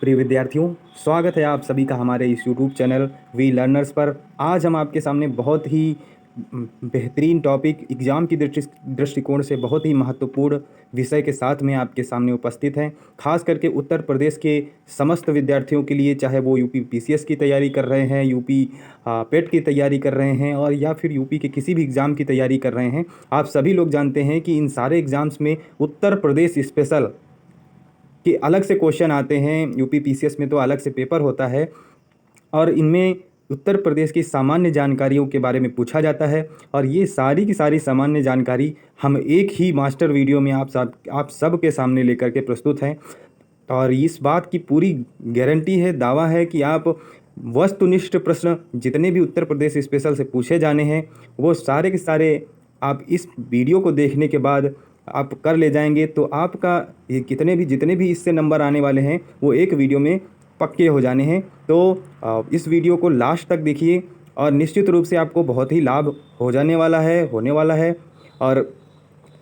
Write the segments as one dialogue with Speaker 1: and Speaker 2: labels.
Speaker 1: प्रिय विद्यार्थियों, स्वागत है आप सभी का हमारे इस यूट्यूब चैनल वी लर्नर्स पर। आज हम आपके सामने बहुत ही बेहतरीन टॉपिक, एग्ज़ाम की दृष्टिकोण से बहुत ही महत्वपूर्ण विषय के साथ में आपके सामने उपस्थित हैं। खास करके उत्तर प्रदेश के समस्त विद्यार्थियों के लिए, चाहे वो यूपी पीसीएस की तैयारी कर रहे हैं, यूपी पेट की तैयारी कर रहे हैं और या फिर यूपी के किसी भी एग्ज़ाम की तैयारी कर रहे हैं। आप सभी लोग जानते हैं कि इन सारे एग्ज़ाम्स में उत्तर प्रदेश स्पेशल कि अलग से क्वेश्चन आते हैं। यूपी पीसीएस में तो अलग से पेपर होता है और इनमें उत्तर प्रदेश की सामान्य जानकारियों के बारे में पूछा जाता है। और ये सारी की सारी सामान्य जानकारी हम एक ही मास्टर वीडियो में आप सब के सामने लेकर के प्रस्तुत हैं। और इस बात की पूरी गारंटी है, दावा है कि आप वस्तुनिष्ठ प्रश्न जितने भी उत्तर प्रदेश स्पेशल से पूछे जाने हैं वो सारे के सारे आप इस वीडियो को देखने के बाद आप कर ले जाएंगे। तो आपका ये जितने भी इससे नंबर आने वाले हैं वो एक वीडियो में पक्के हो जाने हैं। तो इस वीडियो को लास्ट तक देखिए और निश्चित रूप से आपको बहुत ही लाभ होने वाला है। और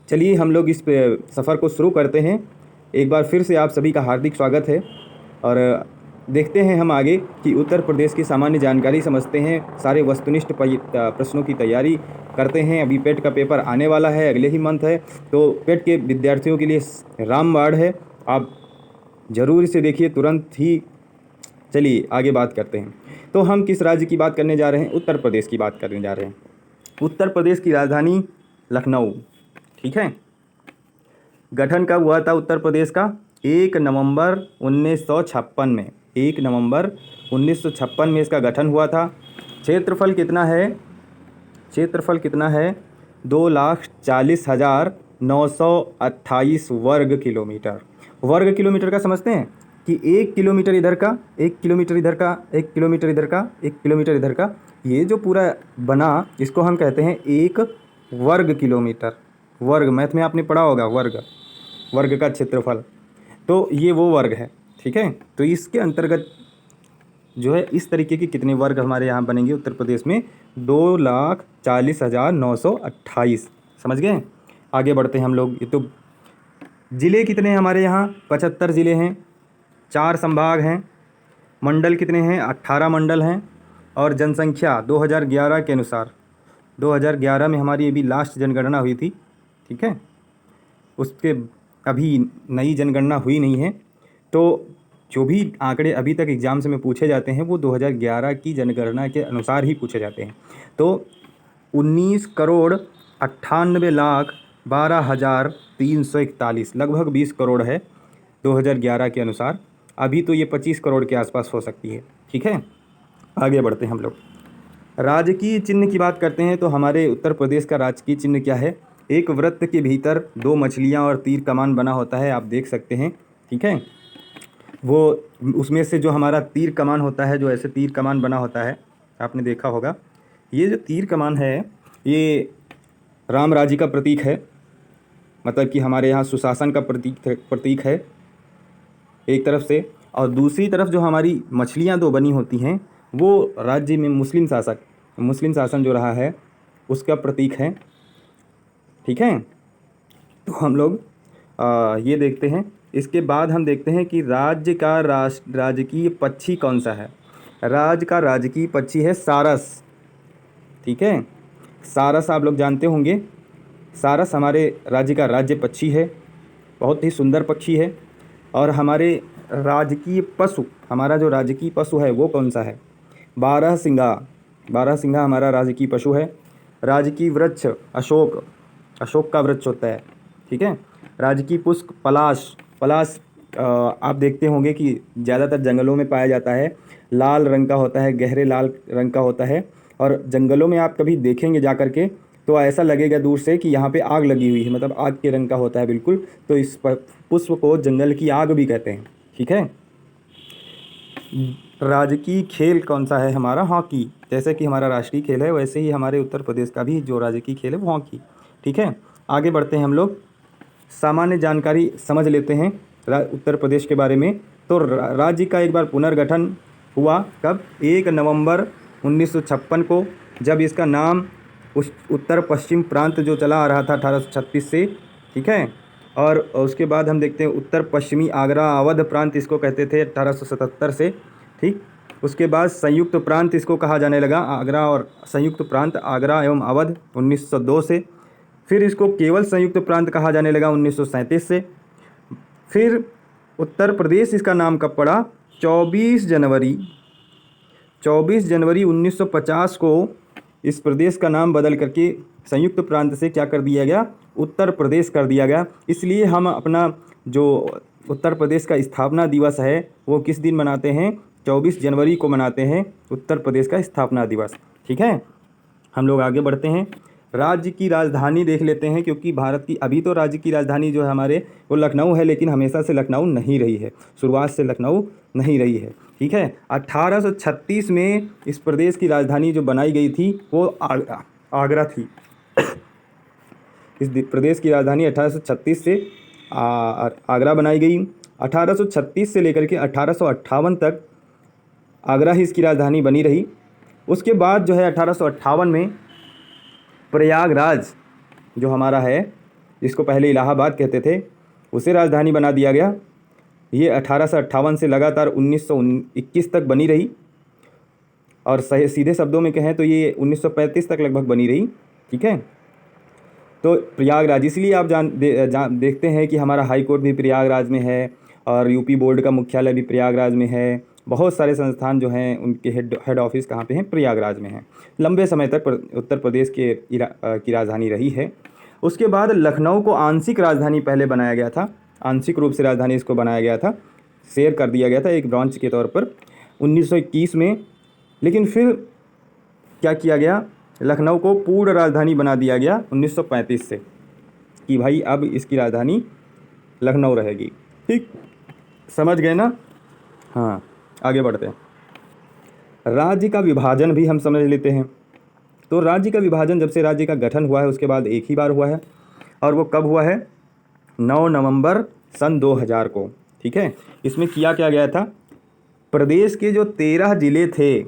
Speaker 1: चलिए हम लोग इस सफ़र को शुरू करते हैं। एक बार फिर से आप सभी का हार्दिक स्वागत है और देखते हैं हम आगे कि उत्तर प्रदेश की सामान्य जानकारी समझते हैं, सारे वस्तुनिष्ठ प्रश्नों की तैयारी करते हैं। अभी पेट का पेपर आने वाला है, अगले ही मंथ है, तो पेट के विद्यार्थियों के लिए रामबाण है। आप ज़रूर इसे देखिए तुरंत ही। चलिए आगे बात करते हैं। तो हम किस राज्य की बात करने जा रहे हैं? उत्तर प्रदेश की बात करने जा रहे हैं। उत्तर प्रदेश की राजधानी लखनऊ, ठीक है। गठन कब हुआ था उत्तर प्रदेश का? 1 नवंबर 1956 में। 1 नवंबर 1956 में इसका गठन हुआ था। क्षेत्रफल कितना है? 2,40,928 वर्ग किलोमीटर। वर्ग किलोमीटर का समझते हैं कि 1 किलोमीटर इधर का, 1 किलोमीटर इधर का, 1 किलोमीटर इधर का, 1 किलोमीटर इधर का, ये जो पूरा बना इसको हम कहते हैं 1 वर्ग किलोमीटर। वर्ग मैथ में आपने पढ़ा होगा, वर्ग का क्षेत्रफल, तो ये वो वर्ग है, ठीक है। तो इसके अंतर्गत जो है इस तरीके के कितने वर्ग हमारे यहाँ बनेंगे उत्तर प्रदेश में? 2,40,928। समझ गए? आगे बढ़ते हैं हम लोग। ये तो ज़िले कितने हैं हमारे यहाँ? 75 ज़िले हैं, 4 संभाग हैं। मंडल कितने हैं? 18 मंडल हैं। और जनसंख्या 2011 के अनुसार, 2011 में हमारी अभी लास्ट जनगणना हुई थी, ठीक है। उसके अभी नई जनगणना हुई नहीं है। तो जो भी आंकड़े अभी तक एग्ज़ाम्स में पूछे जाते हैं वो 2011 की जनगणना के अनुसार ही पूछे जाते हैं। तो 19,98,12,341, लगभग 20 करोड़ है 2011 के अनुसार। अभी तो ये 25 करोड़ के आसपास हो सकती है, ठीक है। आगे बढ़ते हैं हम लोग। राजकीय चिन्ह की बात करते हैं तो हमारे उत्तर प्रदेश का राजकीय चिन्ह क्या है? एक वृत्त के भीतर 2 मछलियाँ और तीर कमान बना होता है, आप देख सकते हैं, ठीक है। वो उसमें से जो हमारा तीर कमान होता है, जो ऐसे तीर कमान बना होता है, आपने देखा होगा। ये जो तीर कमान है ये राम राज्य का प्रतीक है, मतलब कि हमारे यहाँ सुशासन का प्रतीक है एक तरफ से। और दूसरी तरफ जो हमारी मछलियाँ 2 बनी होती हैं वो राज्य में मुस्लिम शासन जो रहा है उसका प्रतीक है, ठीक है। तो हम लोग ये देखते हैं। इसके बाद हम देखते हैं कि राज्य का राजकीय पक्षी कौन सा है? राज्य का राजकीय पक्षी है सारस, ठीक है। सारस आप लोग जानते होंगे। सारस हमारे राज्य का राज्य पक्षी है, बहुत ही सुंदर पक्षी है। और हमारे राजकीय पशु, हमारा जो राजकीय पशु है वो कौन सा है? बारहसिंगा हमारा राजकीय पशु है। राजकीय वृक्ष अशोक का वृक्ष होता है, ठीक है। राजकीय पुष्प पलाश आप देखते होंगे कि ज़्यादातर जंगलों में पाया जाता है। लाल रंग का होता है, गहरे लाल रंग का होता है। और जंगलों में आप कभी देखेंगे जा कर के तो ऐसा लगेगा दूर से कि यहाँ पे आग लगी हुई है, मतलब आग के रंग का होता है बिल्कुल। तो इस पुष्प को जंगल की आग भी कहते हैं, ठीक है। राजकीय खेल कौन सा है हमारा? हॉकी। जैसे कि हमारा राष्ट्रीय खेल है वैसे ही हमारे उत्तर प्रदेश का भी जो राजकीय खेल है वो हॉकी, ठीक है। आगे बढ़ते हैं हम लोग, सामान्य जानकारी समझ लेते हैं उत्तर प्रदेश के बारे में। तो राज्य का एक बार पुनर्गठन हुआ कब? 1 नवंबर 1956 को, जब इसका नाम उस उत्तर पश्चिम प्रांत जो चला आ रहा था 1836 से, ठीक है, और उसके बाद हम देखते हैं उत्तर पश्चिमी आगरा अवध प्रांत इसको कहते थे 1877 से, ठीक। उसके बाद संयुक्त प्रांत इसको कहा जाने लगा, आगरा और संयुक्त प्रांत आगरा एवं अवध 1902 से। फिर इसको केवल संयुक्त प्रांत कहा जाने लगा 1937 से। फिर उत्तर प्रदेश इसका नाम कब पड़ा? 24 जनवरी 1950 को इस प्रदेश का नाम बदल करके संयुक्त प्रांत से क्या कर दिया गया? उत्तर प्रदेश कर दिया गया। इसलिए हम अपना जो उत्तर प्रदेश का स्थापना दिवस है वो किस दिन मनाते हैं? 24 जनवरी को मनाते हैं उत्तर प्रदेश का स्थापना दिवस, ठीक है। हम लोग आगे बढ़ते हैं, राज्य की राजधानी देख लेते हैं, क्योंकि भारत की अभी तो राज्य की राजधानी जो है हमारे वो लखनऊ है, लेकिन हमेशा से लखनऊ नहीं रही है, शुरुआत से लखनऊ नहीं रही है, ठीक है। 1836 में इस प्रदेश की राजधानी जो बनाई गई थी वो आगरा थी। इस प्रदेश की राजधानी 1836 से आगरा बनाई गई। 1836 से लेकर के 1858 तक आगरा ही इसकी राजधानी बनी रही। उसके बाद जो है 1858 में प्रयागराज जो हमारा है, जिसको पहले इलाहाबाद कहते थे, उसे राजधानी बना दिया गया। ये 1858 से लगातार 1921 तक बनी रही, और सही सीधे शब्दों में कहें तो ये 1935 तक लगभग बनी रही, ठीक है। तो प्रयागराज, इसलिए आप देखते हैं कि हमारा हाई कोर्ट भी प्रयागराज में है, और यूपी बोर्ड का मुख्यालय भी प्रयागराज में है। बहुत सारे संस्थान जो हैं उनके हेड ऑफिस कहाँ पे हैं? प्रयागराज में हैं। लंबे समय तक उत्तर प्रदेश की राजधानी रही है। उसके बाद लखनऊ को आंशिक राजधानी पहले बनाया गया था, आंशिक रूप से राजधानी इसको बनाया गया था, शेयर कर दिया गया था एक ब्रांच के तौर पर 1921 में। लेकिन फिर क्या किया गया? लखनऊ को पूर्ण राजधानी बना दिया गया 1935 से, कि भाई अब इसकी राजधानी लखनऊ रहेगी, ठीक, समझ गए ना? हाँ, आगे बढ़ते हैं। राज्य का विभाजन भी हम समझ लेते हैं। तो राज्य का विभाजन जब से राज्य का गठन हुआ है उसके बाद एक ही बार हुआ है, और वो कब हुआ है? 9 नवंबर सन 2000 को, ठीक है। इसमें किया क्या गया था? प्रदेश के जो 13 ज़िले थे,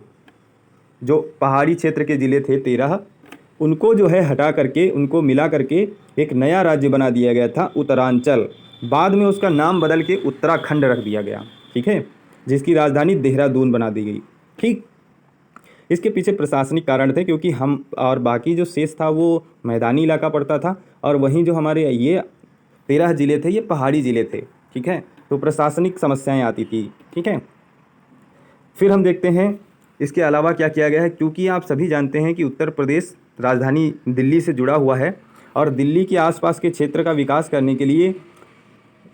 Speaker 1: जो पहाड़ी क्षेत्र के ज़िले थे 13, उनको जो है हटा करके, उनको मिला करके एक नया राज्य बना दिया गया था, उत्तरांचल। बाद में उसका नाम बदल के उत्तराखंड रख दिया गया, ठीक है, जिसकी राजधानी देहरादून बना दी गई, ठीक। इसके पीछे प्रशासनिक कारण थे, क्योंकि हम और बाकी जो शेष था वो मैदानी इलाका पड़ता था, और वहीं जो हमारे ये 13 ज़िले थे ये पहाड़ी ज़िले थे, ठीक है। तो प्रशासनिक समस्याएं आती थी, ठीक है। फिर हम देखते हैं इसके अलावा क्या किया गया है, क्योंकि आप सभी जानते हैं कि उत्तर प्रदेश राजधानी दिल्ली से जुड़ा हुआ है, और दिल्ली के आसपास के क्षेत्र का विकास करने के लिए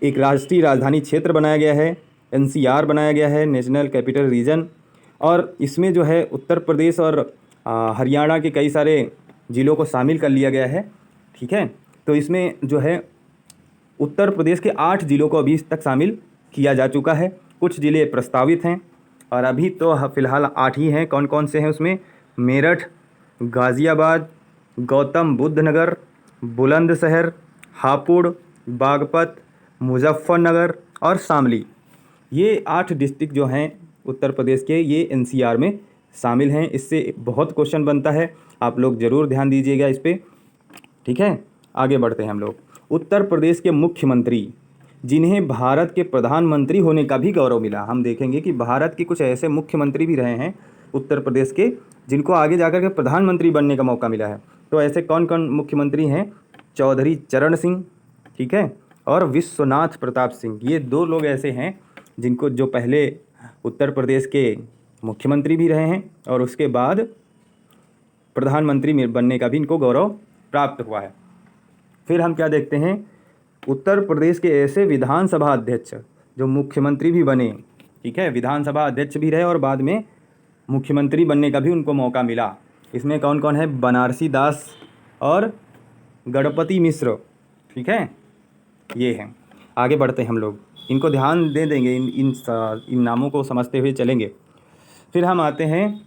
Speaker 1: एक राष्ट्रीय राजधानी क्षेत्र बनाया गया है, NCR बनाया गया है, नेशनल कैपिटल रीजन। और इसमें जो है उत्तर प्रदेश और हरियाणा के कई सारे ज़िलों को शामिल कर लिया गया है, ठीक है। तो इसमें जो है उत्तर प्रदेश के 8 ज़िलों को अभी तक शामिल किया जा चुका है। कुछ ज़िले प्रस्तावित हैं, और अभी तो फ़िलहाल 8 ही हैं। कौन कौन से हैं उसमें? मेरठ, गाज़ियाबाद, गौतम बुद्ध नगर, बुलंदशहर, हापुड़, बागपत, मुजफ्फरनगर और शामली। ये 8 डिस्ट्रिक्ट जो हैं उत्तर प्रदेश के, ये NCR में शामिल हैं। इससे बहुत क्वेश्चन बनता है, आप लोग ज़रूर ध्यान दीजिएगा इस पर, ठीक है। आगे बढ़ते हैं हम लोग। उत्तर प्रदेश के मुख्यमंत्री, जिन्हें भारत के प्रधानमंत्री होने का भी गौरव मिला। हम देखेंगे कि भारत के कुछ ऐसे मुख्यमंत्री भी रहे हैं उत्तर प्रदेश के, जिनको आगे जाकर के प्रधानमंत्री बनने का मौका मिला है। तो ऐसे कौन कौन मुख्यमंत्री हैं? चौधरी चरण सिंह, ठीक है, और विश्वनाथ प्रताप सिंह। ये 2 लोग ऐसे हैं जिनको, जो पहले उत्तर प्रदेश के मुख्यमंत्री भी रहे हैं, और उसके बाद प्रधानमंत्री बनने का भी इनको गौरव प्राप्त हुआ है। फिर हम क्या देखते हैं? उत्तर प्रदेश के ऐसे विधानसभा अध्यक्ष जो मुख्यमंत्री भी बने, ठीक है, विधानसभा अध्यक्ष भी रहे और बाद में मुख्यमंत्री बनने का भी उनको मौका मिला। इसमें कौन कौन है? बनारसी दास और गणपति मिश्र, ठीक है, ये हैं। आगे बढ़ते हैं हम लोग, इनको ध्यान दे देंगे, इन नामों को समझते हुए चलेंगे। फिर हम आते हैं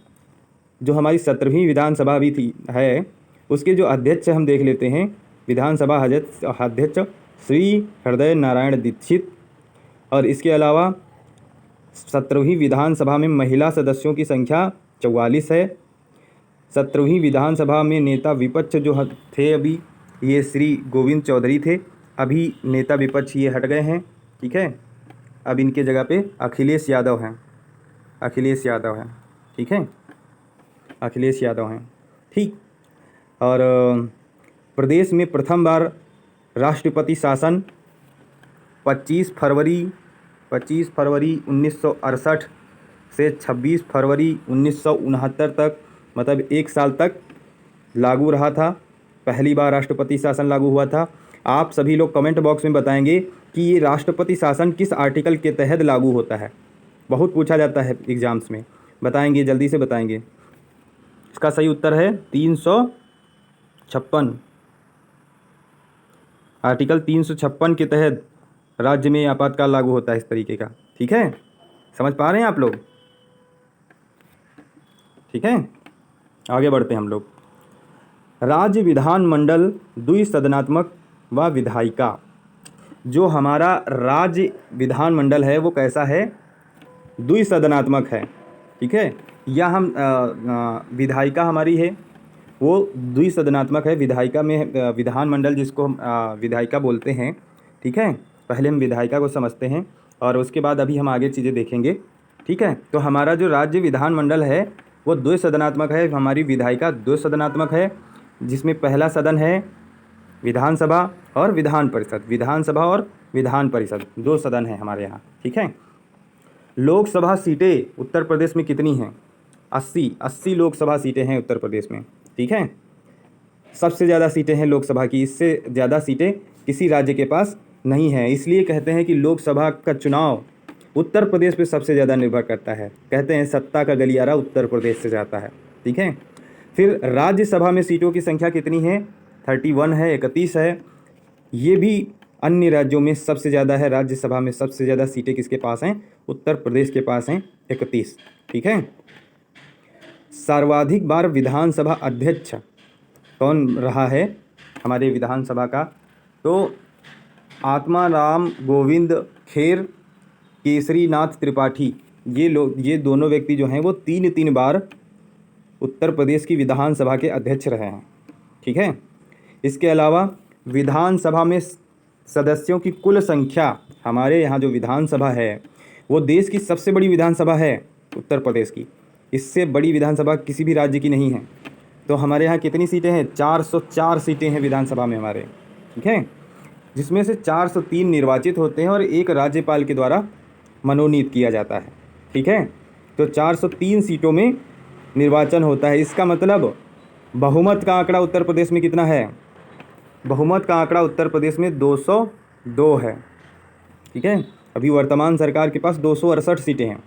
Speaker 1: जो हमारी 17वीं विधानसभा भी थी है, उसके जो अध्यक्ष हम देख लेते हैं। विधानसभा अध्यक्ष श्री हृदय नारायण दीक्षित। और इसके अलावा 17वीं विधानसभा में महिला सदस्यों की संख्या 44 है। 17वीं विधानसभा में नेता विपक्ष जो थे अभी, ये श्री गोविंद चौधरी थे, अभी नेता विपक्ष ये हट गए हैं, ठीक है। अब इनके जगह पे अखिलेश यादव हैं, अखिलेश यादव हैं, ठीक है, अखिलेश यादव हैं, ठीक। और प्रदेश में प्रथम बार राष्ट्रपति शासन 25 फरवरी 1968 से 26 फरवरी 1969 तक, मतलब 1 साल तक लागू रहा था। पहली बार राष्ट्रपति शासन लागू हुआ था। आप सभी लोग कमेंट बॉक्स में बताएंगे कि ये राष्ट्रपति शासन किस आर्टिकल के तहत लागू होता है। बहुत पूछा जाता है एग्जाम्स में, बताएंगे, जल्दी से बताएंगे। इसका सही उत्तर है 356, आर्टिकल 356 के तहत राज्य में आपातकाल लागू होता है इस तरीके का, ठीक है। समझ पा रहे हैं आप लोग, ठीक है। आगे बढ़ते हैं हम लोग। राज्य विधानमंडल द्विसदनात्मक व विधायिका। जो हमारा राज्य विधानमंडल है वो कैसा है? द्विसदनात्मक है, ठीक है। या हम विधायिका हमारी है वो द्विसदनात्मक है। विधायिका में विधानमंडल जिसको हम विधायिका बोलते हैं, ठीक है। पहले हम विधायिका को समझते हैं और उसके बाद अभी हम आगे चीज़ें देखेंगे, ठीक है। तो हमारा जो राज्य विधानमंडल है वो द्विसदनात्मक है। हमारी विधायिका द्विसदनात्मक है, जिसमें पहला सदन है विधानसभा और विधान परिषद। विधानसभा और विधान परिषद 2 सदन है हमारे यहाँ, ठीक है। लोकसभा सीटें उत्तर प्रदेश में कितनी हैं? 80 लोकसभा सीटें हैं उत्तर प्रदेश में, ठीक है। सबसे ज़्यादा सीटें हैं लोकसभा की, इससे ज़्यादा सीटें किसी राज्य के पास नहीं हैं। इसलिए कहते हैं कि लोकसभा का चुनाव उत्तर प्रदेश पे सबसे ज़्यादा निर्भर करता है। कहते हैं सत्ता का गलियारा उत्तर प्रदेश से जाता है, ठीक है। फिर राज्यसभा में सीटों की संख्या कितनी है? 31 है, 31 है। ये भी अन्य राज्यों में सबसे ज़्यादा है। राज्यसभा में सबसे ज़्यादा सीटें किसके पास हैं? उत्तर प्रदेश के पास हैं, 31, ठीक है। सर्वाधिक बार विधानसभा अध्यक्ष कौन रहा है हमारे विधानसभा का? तो आत्माराम गोविंद खेर, केसरीनाथ त्रिपाठी, ये दोनों व्यक्ति जो हैं वो 3 बार उत्तर प्रदेश की विधानसभा के अध्यक्ष रहे हैं, ठीक है। इसके अलावा विधानसभा में सदस्यों की कुल संख्या, हमारे यहाँ जो विधानसभा है वो देश की सबसे बड़ी विधानसभा है उत्तर प्रदेश की। इससे बड़ी विधानसभा किसी भी राज्य की नहीं है। तो हमारे यहाँ कितनी सीटें हैं? 404 सीटें हैं विधानसभा में हमारे, ठीक है। जिसमें से 403 निर्वाचित होते हैं और 1 राज्यपाल के द्वारा मनोनीत किया जाता है, ठीक है। तो 403 सीटों में निर्वाचन होता है। इसका मतलब बहुमत का आंकड़ा उत्तर प्रदेश में कितना है? बहुमत का आंकड़ा उत्तर प्रदेश में 202 है, ठीक है। अभी वर्तमान सरकार के पास 268 सीटें हैं,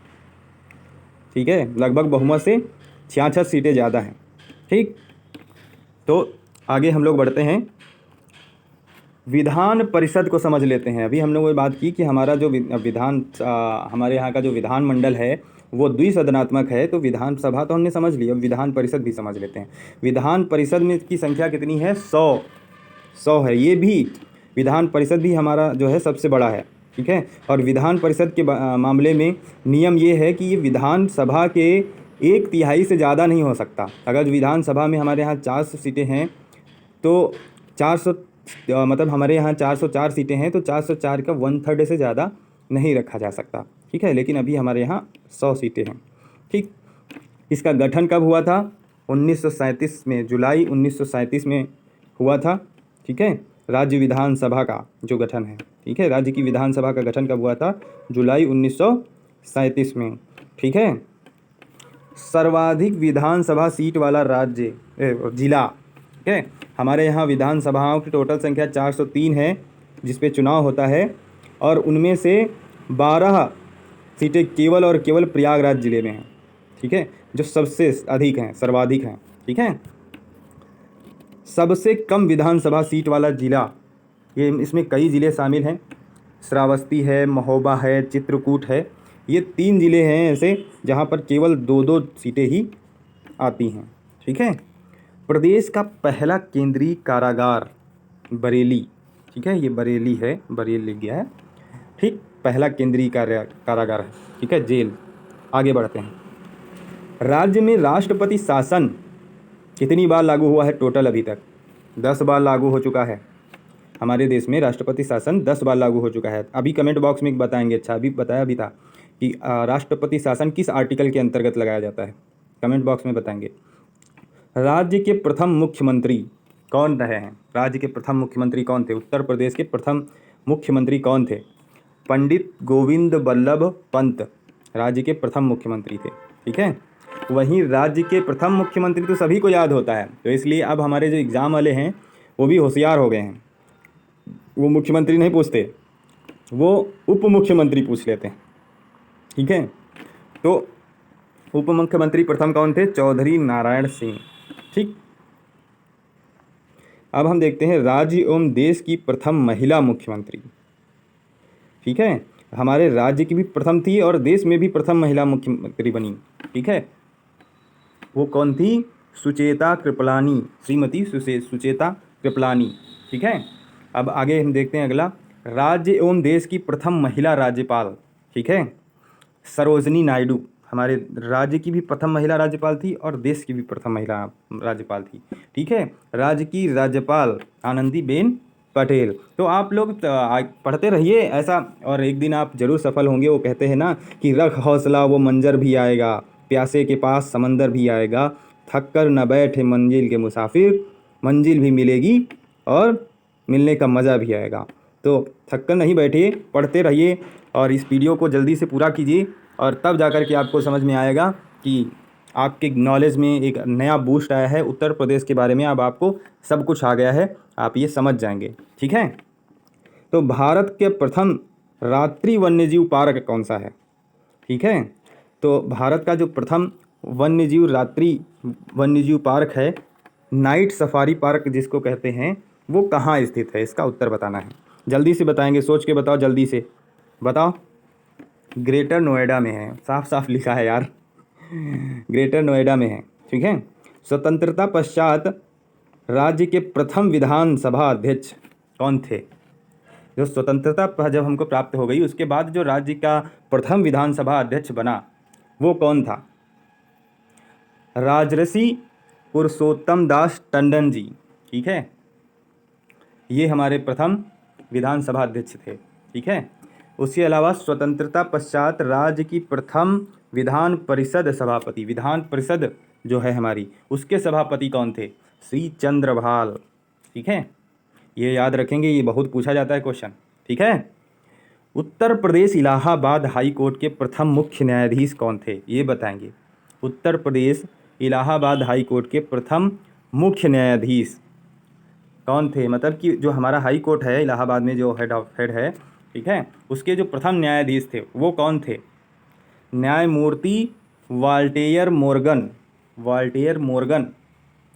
Speaker 1: ठीक है। लगभग बहुमत से 66 सीटें ज़्यादा हैं, ठीक। तो आगे हम लोग बढ़ते हैं, विधान परिषद को समझ लेते हैं। अभी हम लोगों ने बात की कि हमारा जो हमारे यहाँ का जो विधानमंडल है वो द्विसदनात्मक है। तो विधानसभा तो हमने समझ लिया, विधान परिषद भी समझ लेते हैं। विधान परिषद में की संख्या कितनी है? 100 है। ये भी विधान परिषद भी हमारा जो है सबसे बड़ा है, ठीक है। और विधान परिषद के मामले में नियम ये है कि ये विधानसभा के 1/3 से ज़्यादा नहीं हो सकता। अगर विधानसभा में हमारे यहाँ 400 सीटें हैं तो 400 मतलब हमारे यहाँ 404 सीटें हैं तो 404 का 1/3 से ज़्यादा नहीं रखा जा सकता, ठीक है। लेकिन अभी हमारे यहाँ 100 सीटें हैं, ठीक। इसका गठन कब हुआ था? 1937 में, जुलाई 1937 में हुआ था, ठीक है। राज्य विधानसभा का जो गठन है, ठीक है, राज्य की विधानसभा का गठन कब हुआ था? जुलाई 1937 में, ठीक है। सर्वाधिक विधानसभा सीट वाला राज्य जिला, ठीक है। हमारे यहाँ विधानसभाओं की टोटल संख्या 403 है जिस पे चुनाव होता है, और उनमें से 12 सीटें केवल और केवल प्रयागराज जिले में हैं, ठीक है, जो सबसे अधिक हैं, सर्वाधिक हैं, ठीक है। सबसे कम विधानसभा सीट वाला जिला, ये इसमें कई ज़िले शामिल हैं। श्रावस्ती है, महोबा है, चित्रकूट है। ये 3 ज़िले हैं ऐसे जहाँ पर केवल 2-2 सीटें ही आती हैं, ठीक है। प्रदेश का पहला केंद्रीय कारागार बरेली, ठीक है, ये बरेली है, बरेली गया है, ठीक। पहला केंद्रीय कारागार है, ठीक है, जेल। आगे बढ़ते हैं। राज्य में राष्ट्रपति शासन कितनी बार लागू हुआ है टोटल? अभी तक 10 बार लागू हो चुका है। हमारे देश में राष्ट्रपति शासन 10 बार लागू हो चुका है। अभी कमेंट बॉक्स में बताएंगे, अच्छा अभी बताया भी था कि राष्ट्रपति शासन किस आर्टिकल के अंतर्गत लगाया जाता है, कमेंट बॉक्स में बताएंगे। राज्य के प्रथम मुख्यमंत्री कौन रहे हैं? राज्य के प्रथम मुख्यमंत्री कौन थे? उत्तर प्रदेश के प्रथम मुख्यमंत्री कौन थे? पंडित गोविंद बल्लभ पंत राज्य के प्रथम मुख्यमंत्री थे। ठीक है, वहीं राज्य के प्रथम मुख्यमंत्री तो सभी को याद होता है, तो इसलिए अब हमारे जो एग्ज़ाम वाले हैं वो भी होशियार हो गए हैं, वो मुख्यमंत्री नहीं पूछते, वो उप मुख्यमंत्री पूछ लेते हैं। ठीक है, तो उप मुख्यमंत्री प्रथम कौन थे? चौधरी नारायण सिंह। ठीक, अब हम देखते हैं राज्य एवं देश की प्रथम महिला मुख्यमंत्री। ठीक है, हमारे राज्य की भी प्रथम थी और देश में भी प्रथम महिला मुख्यमंत्री बनी। ठीक है, वो कौन थी? सुचेता कृपलानी, श्रीमती सुचेता कृपलानी। ठीक है, अब आगे हम देखते हैं अगला, राज्य एवं देश की प्रथम महिला राज्यपाल। ठीक है, सरोजनी नायडू हमारे राज्य की भी प्रथम महिला राज्यपाल थी और देश की भी प्रथम महिला राज्यपाल थी। ठीक है, राज्य की राज्यपाल आनंदीबेन पटेल। तो आप लोग पढ़ते रहिए ऐसा, और एक दिन आप जरूर सफल होंगे। वो कहते हैं ना कि रख हौसला वो मंजर भी आएगा, प्यासे के पास समंदर भी आएगा, थक कर न बैठे मंजिल के मुसाफिर, मंजिल भी मिलेगी और मिलने का मज़ा भी आएगा। तो थक कर नहीं बैठिए, पढ़ते रहिए और इस वीडियो को जल्दी से पूरा कीजिए, और तब जाकर के आपको समझ में आएगा कि आपके नॉलेज में एक नया बूस्ट आया है उत्तर प्रदेश के बारे में। अब आपको सब कुछ आ गया है, आप ये समझ जाएंगे। ठीक है, तो भारत के प्रथम रात्रि वन्यजीव पार्क कौन सा है? ठीक है, तो भारत का जो प्रथम रात्रि वन्यजीव पार्क है, नाइट सफारी पार्क जिसको कहते हैं, वो कहाँ स्थित है? इसका उत्तर बताना है। जल्दी से बताएंगे, सोच के बताओ, जल्दी से बताओ। ग्रेटर नोएडा में है, साफ साफ लिखा है यार, ग्रेटर नोएडा में है। ठीक है, स्वतंत्रता पश्चात राज्य के प्रथम विधानसभा अध्यक्ष कौन थे? जो स्वतंत्रता जब हमको प्राप्त हो गई उसके बाद जो राज्य का प्रथम विधानसभा अध्यक्ष बना वो कौन था? राजर्षि पुरुषोत्तम दास टंडन जी। ठीक है, ये हमारे प्रथम विधानसभा अध्यक्ष थे। ठीक है, उसके अलावा स्वतंत्रता पश्चात राज्य की प्रथम विधान परिषद सभापति, विधान परिषद जो है हमारी, उसके सभापति कौन थे? श्री चंद्रभाल। ठीक है, ये याद रखेंगे, ये बहुत पूछा जाता है क्वेश्चन। ठीक है, उत्तर प्रदेश इलाहाबाद हाई कोर्ट के प्रथम मुख्य न्यायाधीश कौन थे? ये बताएंगे। उत्तर प्रदेश इलाहाबाद हाई कोर्ट के प्रथम मुख्य न्यायाधीश कौन थे? मतलब कि जो हमारा हाई कोर्ट है इलाहाबाद में, जो हेड है, ठीक है, उसके जो प्रथम न्यायाधीश थे वो कौन थे? न्यायमूर्ति वाल्टेयर मोर्गन। वाल्टेयर मोर्गन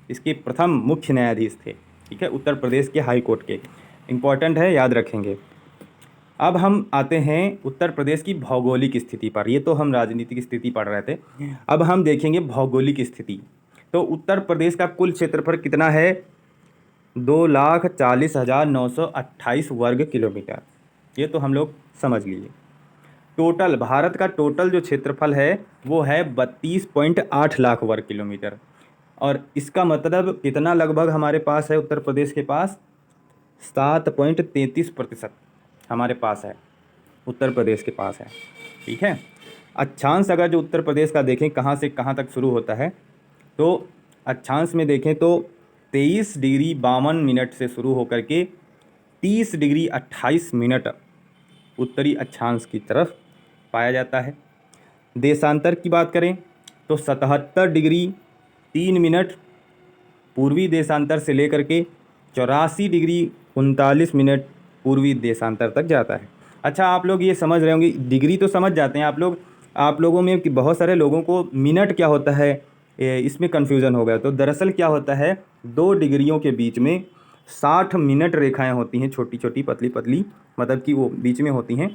Speaker 1: इसके प्रथम मुख्य न्यायाधीश थे। ठीक है, उत्तर प्रदेश के हाई कोर्ट के। इम्पॉर्टेंट है, याद रखेंगे। अब हम आते हैं उत्तर प्रदेश की भौगोलिक स्थिति पर। ये तो हम राजनीतिक स्थिति पढ़ रहे थे, अब हम देखेंगे भौगोलिक स्थिति। तो उत्तर प्रदेश का कुल क्षेत्रफल कितना है? 2,40,928 वर्ग किलोमीटर। ये तो हम लोग समझ लिए। टोटल भारत का टोटल जो क्षेत्रफल है वो है 32.8 लाख वर्ग किलोमीटर। और इसका मतलब कितना लगभग हमारे पास है? उत्तर प्रदेश के पास 7.33% हमारे पास है, उत्तर प्रदेश के पास है। ठीक है, अक्षांश अगर जो उत्तर प्रदेश का देखें कहाँ से कहाँ तक शुरू होता है, तो अक्षांश में देखें तो 23 डिग्री 52 मिनट से शुरू होकर के 30 डिग्री 28 मिनट उत्तरी अक्षांश की तरफ पाया जाता है। देशांतर की बात करें तो 77 डिग्री 3 मिनट पूर्वी देशांतर से लेकर के 84 डिग्री 39 मिनट पूर्वी देशांतर तक जाता है। अच्छा, आप लोग ये समझ रहे होंगे, डिग्री तो समझ जाते हैं आप लोगों में कि बहुत सारे लोगों को मिनट क्या होता है इसमें कन्फ्यूज़न हो गया। तो दरअसल क्या होता है, 2 डिग्रियों के बीच में 60 मिनट रेखाएं होती हैं, छोटी छोटी पतली पतली, मतलब कि वो बीच में होती हैं।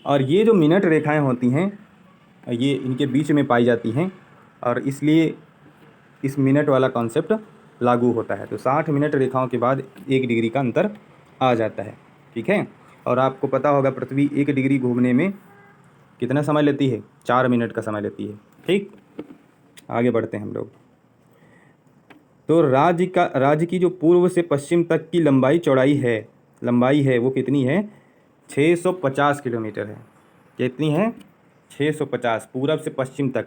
Speaker 1: और ये जो मिनट रेखाएं होती हैं ये इनके बीच में पाई जाती हैं, और इसलिए इस मिनट वाला कॉन्सेप्ट लागू होता है। तो 60 मिनट रेखाओं के बाद 1 डिग्री का अंतर आ जाता है। ठीक है, और आपको पता होगा पृथ्वी 1 डिग्री घूमने में कितना समय लेती है? 4 मिनट का समय लेती है। ठीक, आगे बढ़ते हैं हम लोग। तो राज्य की जो पूर्व से पश्चिम तक की लंबाई है वो कितनी है? 650 किलोमीटर है। कितनी है? 650 पूरब से पश्चिम तक।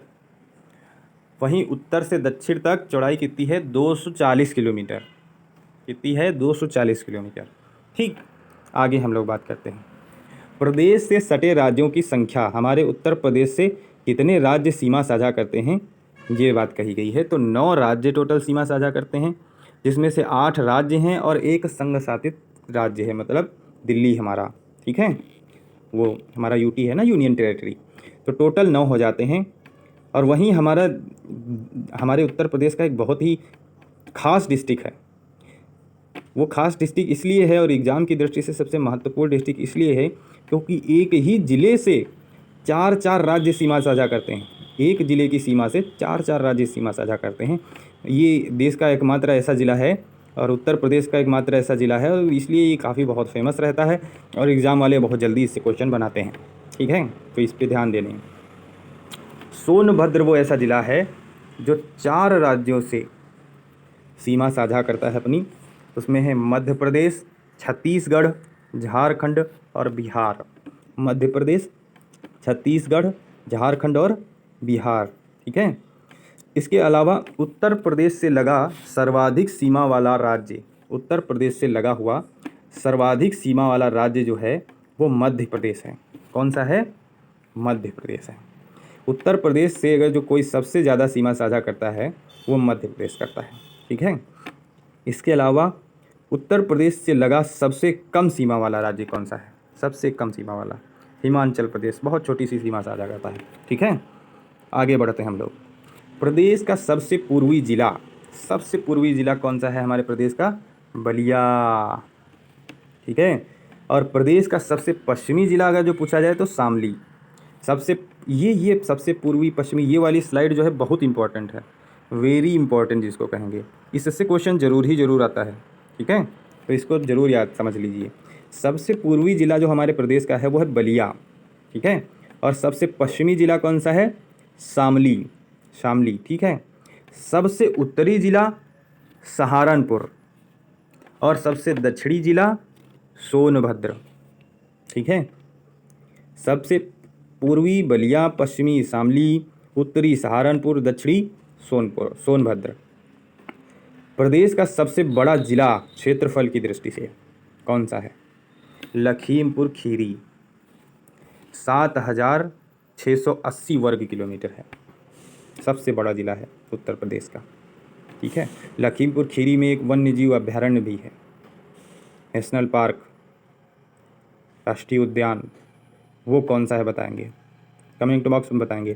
Speaker 1: वहीं उत्तर से दक्षिण तक चौड़ाई कितनी है? 240 किलोमीटर। कितनी है? 240 किलोमीटर। ठीक, आगे हम लोग बात करते हैं। प्रदेश से सटे राज्यों की संख्या, हमारे उत्तर प्रदेश से कितने राज्य सीमा साझा करते हैं, ये बात कही गई है। तो 9 राज्य टोटल सीमा साझा करते हैं, जिसमें से 8 राज्य हैं और एक संघ शासित राज्य है, मतलब दिल्ली हमारा। ठीक है, वो हमारा यूटी है ना, यूनियन टेरेटरी। तो टोटल 9 हो जाते हैं। और वहीं हमारे उत्तर प्रदेश का एक बहुत ही खास डिस्ट्रिक्ट है। वो खास डिस्ट्रिक्ट इसलिए है और एग्ज़ाम की दृष्टि से सबसे महत्वपूर्ण डिस्ट्रिक्ट इसलिए है क्योंकि एक ही ज़िले से 4-4 राज्य सीमा साझा करते हैं। एक ज़िले की सीमा से 4-4 राज्य सीमा साझा करते हैं। ये देश का एकमात्र ऐसा ज़िला है और उत्तर प्रदेश का एकमात्र ऐसा ज़िला है, और इसलिए ये काफ़ी बहुत फेमस रहता है और एग्ज़ाम वाले बहुत जल्दी इससे क्वेश्चन बनाते हैं। ठीक है, तो इस पर ध्यान देने। सोनभद्र वो ऐसा ज़िला है जो 4 राज्यों से सीमा साझा करता है अपनी। उसमें है मध्य प्रदेश, छत्तीसगढ़, झारखंड और बिहार। मध्य प्रदेश, छत्तीसगढ़, झारखंड और बिहार। ठीक है, इसके अलावा उत्तर प्रदेश से लगा सर्वाधिक सीमा वाला राज्य, उत्तर प्रदेश से लगा हुआ सर्वाधिक सीमा वाला राज्य जो है वो मध्य प्रदेश है। कौन सा है? मध्य प्रदेश है। उत्तर प्रदेश से अगर जो कोई सबसे ज़्यादा सीमा साझा करता है वो मध्य प्रदेश करता है। ठीक है, इसके अलावा उत्तर प्रदेश से लगा सबसे कम सीमा वाला राज्य कौन सा है? सबसे कम सीमा वाला हिमाचल प्रदेश, बहुत छोटी सी सीमा साझा करता है। ठीक है, आगे बढ़ते हैं हम लोग। प्रदेश का सबसे पूर्वी जिला कौन सा है हमारे प्रदेश का? बलिया। ठीक है, और प्रदेश का सबसे पश्चिमी जिला अगर जो पूछा जाए तो शामली। ये सबसे पूर्वी पश्चिमी, ये वाली स्लाइड जो है बहुत इंपॉर्टेंट है, वेरी इंपॉर्टेंट जिसको कहेंगे। इससे क्वेश्चन जरूर आता है। ठीक है, तो इसको ज़रूर याद समझ लीजिए। सबसे पूर्वी जिला जो हमारे प्रदेश का है वो है बलिया। ठीक है, और सबसे पश्चिमी जिला कौन सा है? शामली। ठीक है, सबसे उत्तरी जिला सहारनपुर और सबसे दक्षिणी जिला सोनभद्र। ठीक है, सबसे पूर्वी बलिया, पश्चिमी शामली, उत्तरी सहारनपुर, दक्षिणी सोनभद्र। प्रदेश का सबसे बड़ा जिला क्षेत्रफल की दृष्टि से कौन सा है? लखीमपुर खीरी, 7,680 वर्ग किलोमीटर है, सबसे बड़ा जिला है उत्तर प्रदेश का। ठीक है, लखीमपुर खीरी में एक वन्यजीव अभयारण्य भी है, नेशनल पार्क, राष्ट्रीय उद्यान। वो कौन सा है बताएंगे? कमेंट बॉक्स में बताएंगे।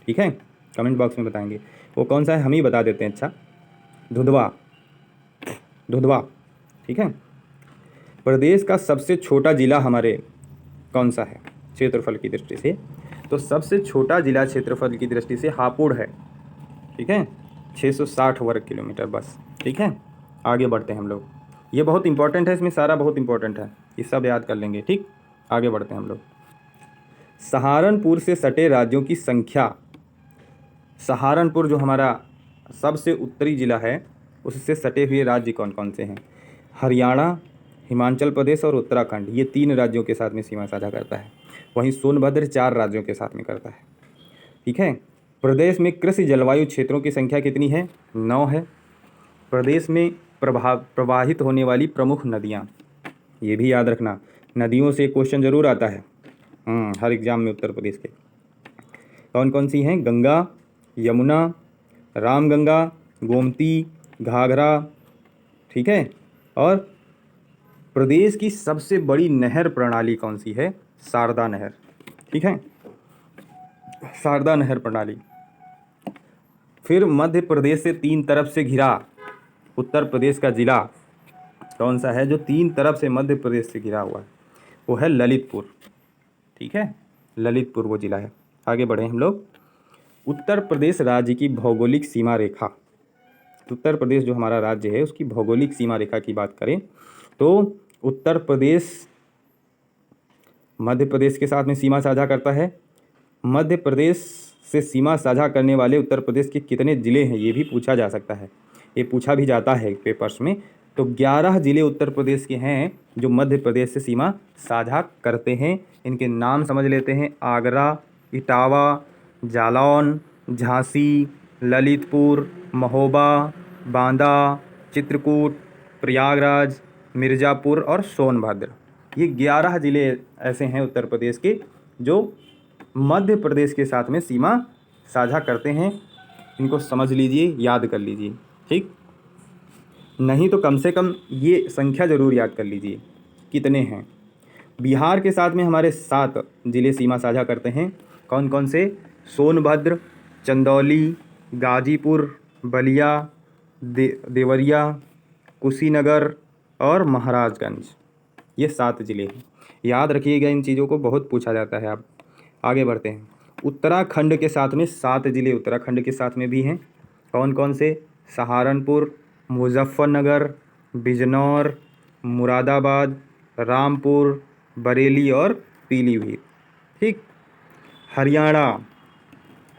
Speaker 1: ठीक है, कमेंट बॉक्स में बताएंगे वो कौन सा है, हम ही बता देते हैं। अच्छा, दुधवा। ठीक है, प्रदेश का सबसे छोटा जिला हमारे कौन सा है क्षेत्रफल की दृष्टि से? तो सबसे छोटा जिला क्षेत्रफल की दृष्टि से हापुड़ है। ठीक है, 660 वर्ग किलोमीटर बस। ठीक है, आगे बढ़ते हैं हम लोग। ये बहुत इंपॉर्टेंट है, इसमें सारा बहुत इंपॉर्टेंट है, ये सब याद कर लेंगे। ठीक, आगे बढ़ते हैं हम लोग। सहारनपुर से सटे राज्यों की संख्या। सहारनपुर जो हमारा सबसे उत्तरी जिला है उससे सटे हुए राज्य कौन कौन से हैं? हरियाणा, हिमाचल प्रदेश और उत्तराखंड, ये 3 राज्यों के साथ में सीमा साझा करता है। वहीं सोनभद्र 4 राज्यों के साथ में करता है। ठीक है, प्रदेश में कृषि जलवायु क्षेत्रों की संख्या कितनी है? 9 है। प्रदेश में प्रवाहित होने वाली प्रमुख नदियाँ, ये भी याद रखना, नदियों से क्वेश्चन जरूर आता है हर एग्जाम में उत्तर प्रदेश के। कौन कौन सी हैं? गंगा, यमुना, रामगंगा, गोमती, घाघरा। ठीक है, और प्रदेश की सबसे बड़ी नहर प्रणाली कौन सी है? शारदा नहर। ठीक है, शारदा नहर प्रणाली। फिर मध्य प्रदेश से 3 तरफ से घिरा उत्तर प्रदेश का जिला कौन सा है जो 3 तरफ से मध्य प्रदेश से घिरा हुआ है? वो है ललितपुर। ठीक है, ललितपुर वो जिला है। आगे बढ़े हम लोग। उत्तर प्रदेश राज्य की भौगोलिक सीमा रेखा, उत्तर प्रदेश जो हमारा राज्य है उसकी भौगोलिक सीमा रेखा की बात करें तो उत्तर प्रदेश मध्य प्रदेश के साथ में सीमा साझा करता है। मध्य प्रदेश से सीमा साझा करने वाले उत्तर प्रदेश के कितने ज़िले हैं ये भी पूछा जा सकता है। ये पूछा भी जाता है पेपर्स में। तो 11 ज़िले उत्तर प्रदेश के हैं जो मध्य प्रदेश से सीमा साझा करते हैं। इनके नाम समझ लेते हैं। आगरा, इटावा, जालौन, झांसी, ललितपुर, महोबा, बांदा, चित्रकूट, प्रयागराज, मिर्ज़ापुर और सोनभद्र। ये 11 ज़िले ऐसे हैं उत्तर प्रदेश के जो मध्य प्रदेश के साथ में सीमा साझा करते हैं। इनको समझ लीजिए, याद कर लीजिए, ठीक। नहीं तो कम से कम ये संख्या ज़रूर याद कर लीजिए कितने हैं। बिहार के साथ में हमारे 7 ज़िले सीमा साझा करते हैं। कौन कौन से? सोनभद्र, चंदौली, गाजीपुर, बलिया, देवरिया, कुशीनगर और महाराजगंज। ये 7 ज़िले हैं। याद रखिएगा इन चीज़ों को, बहुत पूछा जाता है। आप आगे बढ़ते हैं। उत्तराखंड के साथ में 7 ज़िले उत्तराखंड के साथ में भी हैं। कौन कौन से? सहारनपुर, मुजफ्फरनगर, बिजनौर, मुरादाबाद, रामपुर, बरेली और पीलीभीत, ठीक।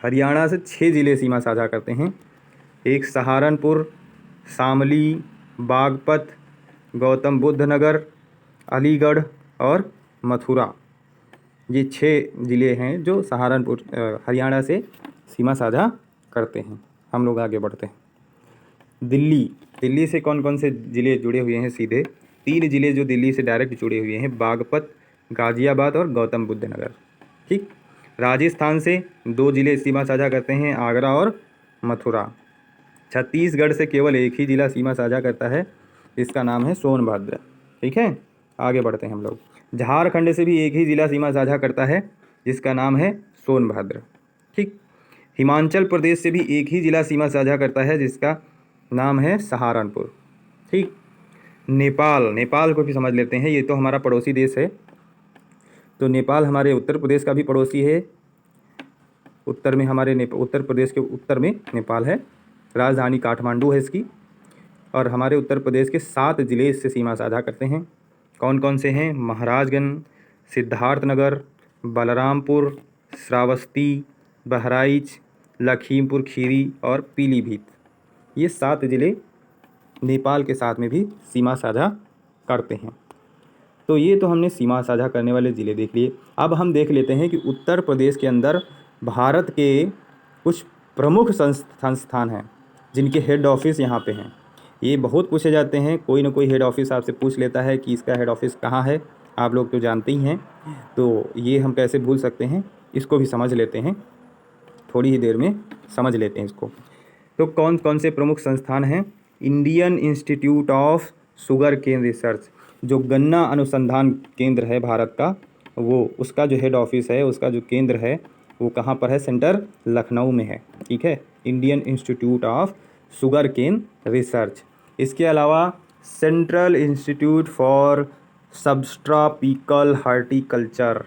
Speaker 1: हरियाणा से 6 ज़िले सीमा साझा करते हैं। एक सहारनपुर, शामली, बागपत, गौतम बुद्ध नगर, अलीगढ़ और मथुरा। ये 6 ज़िले हैं जो सहारनपुर हरियाणा से सीमा साझा करते हैं। हम लोग आगे बढ़ते हैं। दिल्ली से कौन कौन से ज़िले जुड़े हुए हैं? सीधे 3 ज़िले जो दिल्ली से डायरेक्ट जुड़े हुए हैं, बागपत, गाज़ियाबाद और गौतम बुद्ध नगर, ठीक। राजस्थान से 2 ज़िले सीमा साझा करते हैं, आगरा और मथुरा। छत्तीसगढ़ से केवल एक ही ज़िला सीमा साझा करता है, इसका नाम है सोनभद्र, ठीक है। आगे बढ़ते हैं हम लोग। झारखंड से भी एक ही ज़िला सीमा साझा करता है जिसका नाम है सोनभद्र, ठीक। हिमाचल प्रदेश से भी एक ही ज़िला सीमा साझा करता है जिसका नाम है सहारनपुर, ठीक। नेपाल को भी समझ लेते हैं। ये तो हमारा पड़ोसी देश है। तो नेपाल हमारे उत्तर प्रदेश का भी पड़ोसी है। उत्तर में हमारे उत्तर प्रदेश के उत्तर में नेपाल है। राजधानी काठमांडू है इसकी। और हमारे उत्तर प्रदेश के 7 ज़िले इससे सीमा साझा करते हैं। कौन कौन से हैं? महाराजगंज, सिद्धार्थनगर, बलरामपुर, श्रावस्ती, बहराइच, लखीमपुर खीरी और पीलीभीत। ये 7 ज़िले नेपाल के साथ में भी सीमा साझा करते हैं। तो ये तो हमने सीमा साझा करने वाले ज़िले देख लिए। अब हम देख लेते हैं कि उत्तर प्रदेश के अंदर भारत के कुछ प्रमुख संस्थान हैं जिनके हेड ऑफिस यहाँ पे हैं। ये बहुत पूछे जाते हैं, कोई ना कोई हेड ऑफिस आपसे पूछ लेता है कि इसका हेड ऑफिस कहाँ है। आप लोग तो जानते ही हैं, तो ये हम कैसे भूल सकते हैं। इसको भी समझ लेते हैं, थोड़ी ही देर में समझ लेते हैं इसको। तो कौन कौन से प्रमुख संस्थान हैं? Indian institute of sugar cane Research, जो गन्ना अनुसंधान केंद्र है भारत का, वो उसका जो हेड ऑफिस है, उसका जो केंद्र है वो कहाँ पर है? सेंटर लखनऊ में है, ठीक है। Indian institute of sugar cane research. इसके अलावा central institute for subtropical horticulture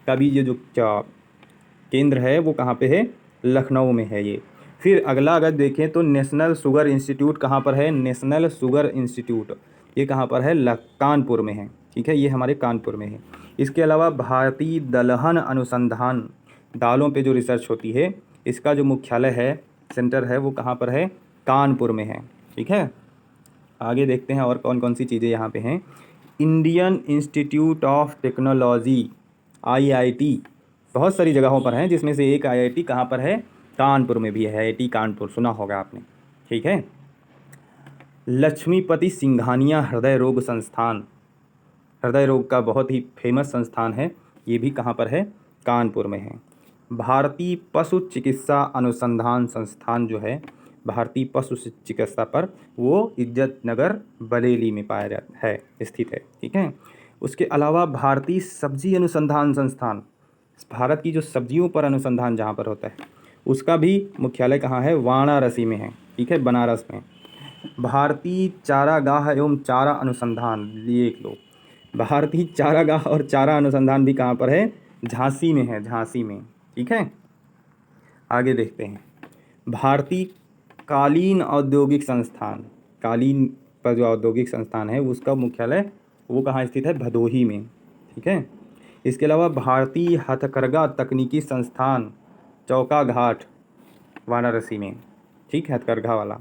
Speaker 1: का भी ये जो केंद्र है वो कहाँ पे है? लखनऊ में है ये। फिर अगला अगर देखें तो नेशनल शुगर इंस्टीट्यूट कहाँ पर है? नेशनल शुगर इंस्टीट्यूट ये कहाँ पर है? कानपुर में है, ठीक है। ये हमारे कानपुर में है। इसके अलावा भारतीय दलहन अनुसंधान, दालों पे जो रिसर्च होती है, इसका जो मुख्यालय है, सेंटर है, वो कहाँ पर है? कानपुर में है, ठीक है। आगे देखते हैं और कौन कौन सी चीज़ें यहाँ पे हैं। Indian institute of technology IIT बहुत सारी जगहों पर हैं, जिसमें से एक IIT कहाँ पर है? कानपुर में भी है। IIT कानपुर सुना होगा आपने, ठीक है। लक्ष्मीपति सिंघानिया हृदय रोग संस्थान, हृदय रोग का बहुत ही फेमस संस्थान है, ये भी कहाँ पर है? कानपुर में है। भारतीय पशु चिकित्सा अनुसंधान संस्थान जो है, भारतीय पशु चिकित्सा पर, वो इज्जत नगर बरेली में पाया जाता है, स्थित है, ठीक है। उसके अलावा भारतीय सब्जी अनुसंधान संस्थान, भारत की जो सब्जियों पर अनुसंधान जहाँ पर होता है, उसका भी मुख्यालय कहाँ है? वाराणसी में है, ठीक है, बनारस में। भारतीय चारागाह एवं चारा अनुसंधान, लिख लो, भारतीय चारागाह और चारा अनुसंधान भी कहाँ पर है? झांसी में है, झांसी में, ठीक है। आगे देखते हैं। भारतीय कालीन औद्योगिक संस्थान, कालीन पर जो औद्योगिक संस्थान है उसका मुख्यालय वो कहाँ स्थित है? भदोही में, ठीक है। इसके अलावा भारतीय हथकरघा तकनीकी संस्थान, चौका घाट, वाराणसी में, ठीक है, हथकरघा वाला।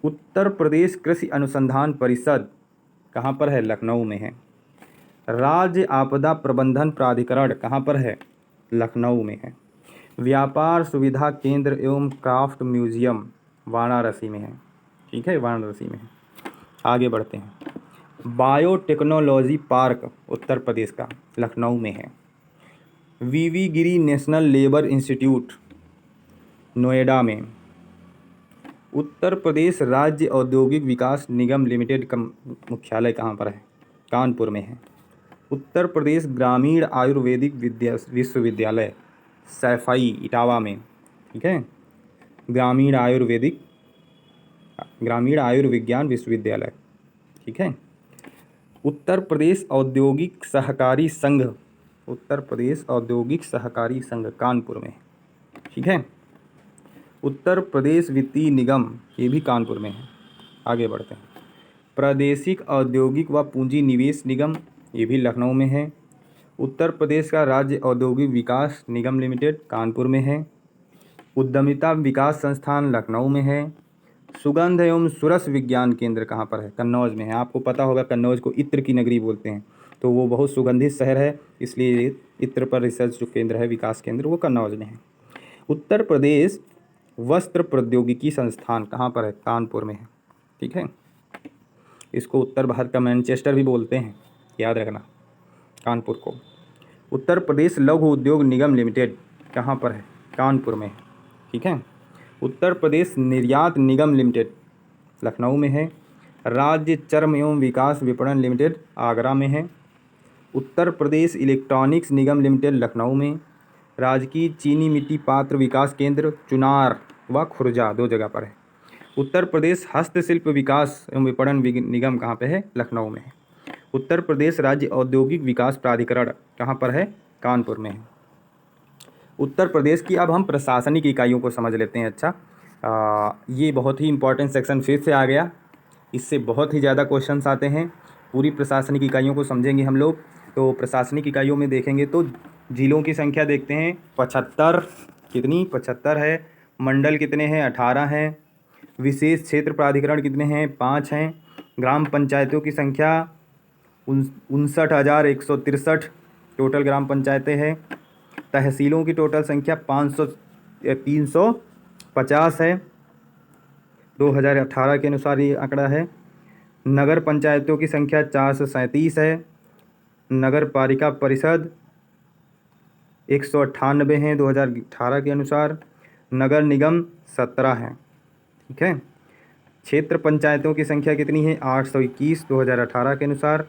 Speaker 1: उत्तर प्रदेश कृषि अनुसंधान परिषद कहाँ पर है? लखनऊ में है। राज्य आपदा प्रबंधन प्राधिकरण कहाँ पर है? लखनऊ में है। व्यापार सुविधा केंद्र एवं क्राफ्ट म्यूजियम वाराणसी में है। ठीक है, वाराणसी में है। आगे बढ़ते हैं। बायोटेक्नोलॉजी पार्क उत्तर प्रदेश का लखनऊ में है। वीवी गिरी नेशनल लेबर इंस्टीट्यूट नोएडा में। उत्तर प्रदेश राज्य औद्योगिक विकास निगम लिमिटेड का मुख्यालय कहाँ पर है? कानपुर में है। उत्तर प्रदेश ग्रामीण आयुर्वेदिक विश्वविद्यालय सैफई इटावा में। ठीक है, ग्रामीण आयुर्विज्ञान विश्वविद्यालय। ठीक है। उत्तर प्रदेश औद्योगिक सहकारी संघ कानपुर में। ठीक है। उत्तर प्रदेश वित्तीय निगम ये भी कानपुर में है। आगे बढ़ते हैं। प्रादेशिक औद्योगिक व पूंजी निवेश निगम ये भी लखनऊ में है। उत्तर प्रदेश का राज्य औद्योगिक विकास निगम लिमिटेड कानपुर में है। उद्यमिता विकास संस्थान लखनऊ में है। सुगंध एवं सुरस विज्ञान केंद्र कहाँ पर है? कन्नौज में है। आपको पता होगा कन्नौज को इत्र की नगरी बोलते हैं, तो वो बहुत सुगंधित शहर है, इसलिए इत्र पर रिसर्च जो केंद्र है, विकास केंद्र, वो कन्नौज में है। उत्तर प्रदेश वस्त्र प्रौद्योगिकी संस्थान कहाँ पर है? कानपुर में है। ठीक है, इसको उत्तर भारत का मैनचेस्टर भी बोलते हैं, याद रखना कानपुर को। उत्तर प्रदेश लघु उद्योग निगम लिमिटेड कहाँ पर है? कानपुर में है। ठीक है। उत्तर प्रदेश निर्यात निगम लिमिटेड लखनऊ में है। राज्य चर्म एवं विकास विपणन लिमिटेड आगरा में है। उत्तर प्रदेश इलेक्ट्रॉनिक्स निगम लिमिटेड लखनऊ में। राजकीय चीनी मिट्टी पात्र विकास केंद्र चुनार व खुर्जा 2 जगह पर है। उत्तर प्रदेश हस्तशिल्प विकास एवं विपणन निगम कहाँ पे है? लखनऊ में है। उत्तर प्रदेश राज्य औद्योगिक विकास प्राधिकरण कहाँ पर है? कानपुर में है। उत्तर प्रदेश की अब हम प्रशासनिक इकाइयों को समझ लेते हैं। अच्छा, ये बहुत ही इंपॉर्टेंट सेक्शन फिर से आ गया। इससे बहुत ही ज़्यादा क्वेश्चंस आते हैं। पूरी प्रशासनिक इकाइयों को समझेंगे हम लोग। तो प्रशासनिक इकाइयों में देखेंगे तो जिलों की संख्या देखते हैं 75, कितनी? 75 है। मंडल कितने हैं? 18 हैं। विशेष क्षेत्र प्राधिकरण कितने हैं? 5 हैं। ग्राम पंचायतों की संख्या 59,163 टोटल ग्राम पंचायतें हैं। तहसीलों की टोटल संख्या 350 है। 2018 के अनुसार ये आंकड़ा है। नगर पंचायतों की संख्या 437 है। नगर पालिका परिषद 198 हैं 2018 के अनुसार। नगर निगम 17 हैं। ठीक है। क्षेत्र पंचायतों की संख्या कितनी है? 821 2018 के अनुसार।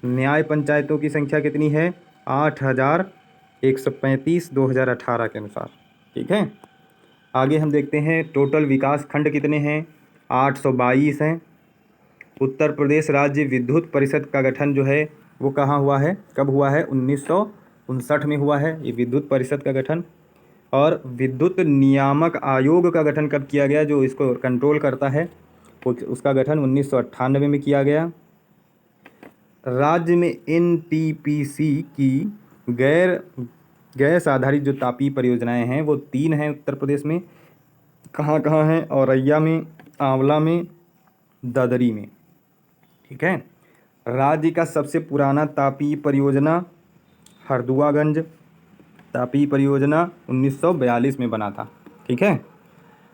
Speaker 1: न्याय पंचायतों की संख्या कितनी है? 8135 2018 के अनुसार। ठीक है। आगे हम देखते हैं टोटल विकास खंड कितने हैं? 822 हैं। उत्तर प्रदेश राज्य विद्युत परिषद का गठन जो है वो कहाँ हुआ है, कब हुआ है? 1959 में हुआ है ये विद्युत परिषद का गठन। और विद्युत नियामक आयोग का गठन कब किया गया, जो इसको कंट्रोल करता है, उसका गठन 1998 में किया गया। राज्य में एनटीपीसी की गैस आधारित जो तापीय परियोजनाएं हैं वो 3 हैं उत्तर प्रदेश में। कहाँ कहाँ हैं? औरैया में, आंवला में, ददरी में। ठीक है। राज्य का सबसे पुराना तापीय परियोजना हरदुआगंज तापीय परियोजना 1942 में बना था। ठीक है।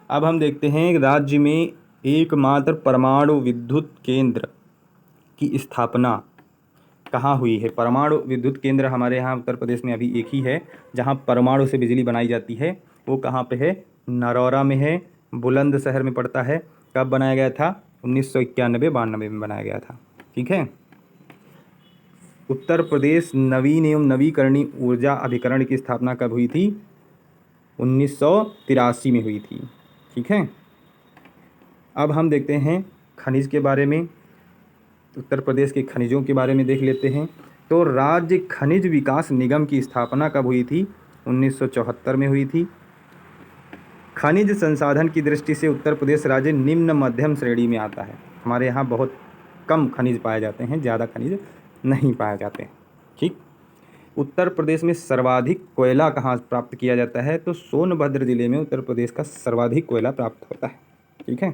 Speaker 1: अब हम देखते हैं राज्य में एकमात्र परमाणु विद्युत केंद्र की स्थापना कहाँ हुई है। परमाणु विद्युत केंद्र हमारे यहाँ उत्तर प्रदेश में अभी एक ही है जहाँ परमाणु से बिजली बनाई जाती है। वो कहाँ पे है? नरौरा में है, बुलंदशहर में पड़ता है। कब बनाया गया था? 1991-92 में बनाया गया था। ठीक है। उत्तर प्रदेश नवीन एवं नवीकरणीय ऊर्जा अभिकरण की स्थापना कब हुई थी? 1983 में हुई थी। ठीक है। अब हम देखते हैं खनिज के बारे में। उत्तर प्रदेश के खनिजों के बारे में देख लेते हैं। तो राज्य खनिज विकास निगम की स्थापना कब हुई थी? 1974 में हुई थी। खनिज संसाधन की दृष्टि से उत्तर प्रदेश राज्य निम्न मध्यम श्रेणी में आता है। हमारे यहाँ बहुत कम खनिज पाए जाते हैं, ज़्यादा खनिज नहीं पाए जाते हैं। ठीक। उत्तर प्रदेश में सर्वाधिक कोयला कहाँ प्राप्त किया जाता है? तो सोनभद्र जिले में उत्तर प्रदेश का सर्वाधिक कोयला प्राप्त होता है। ठीक है।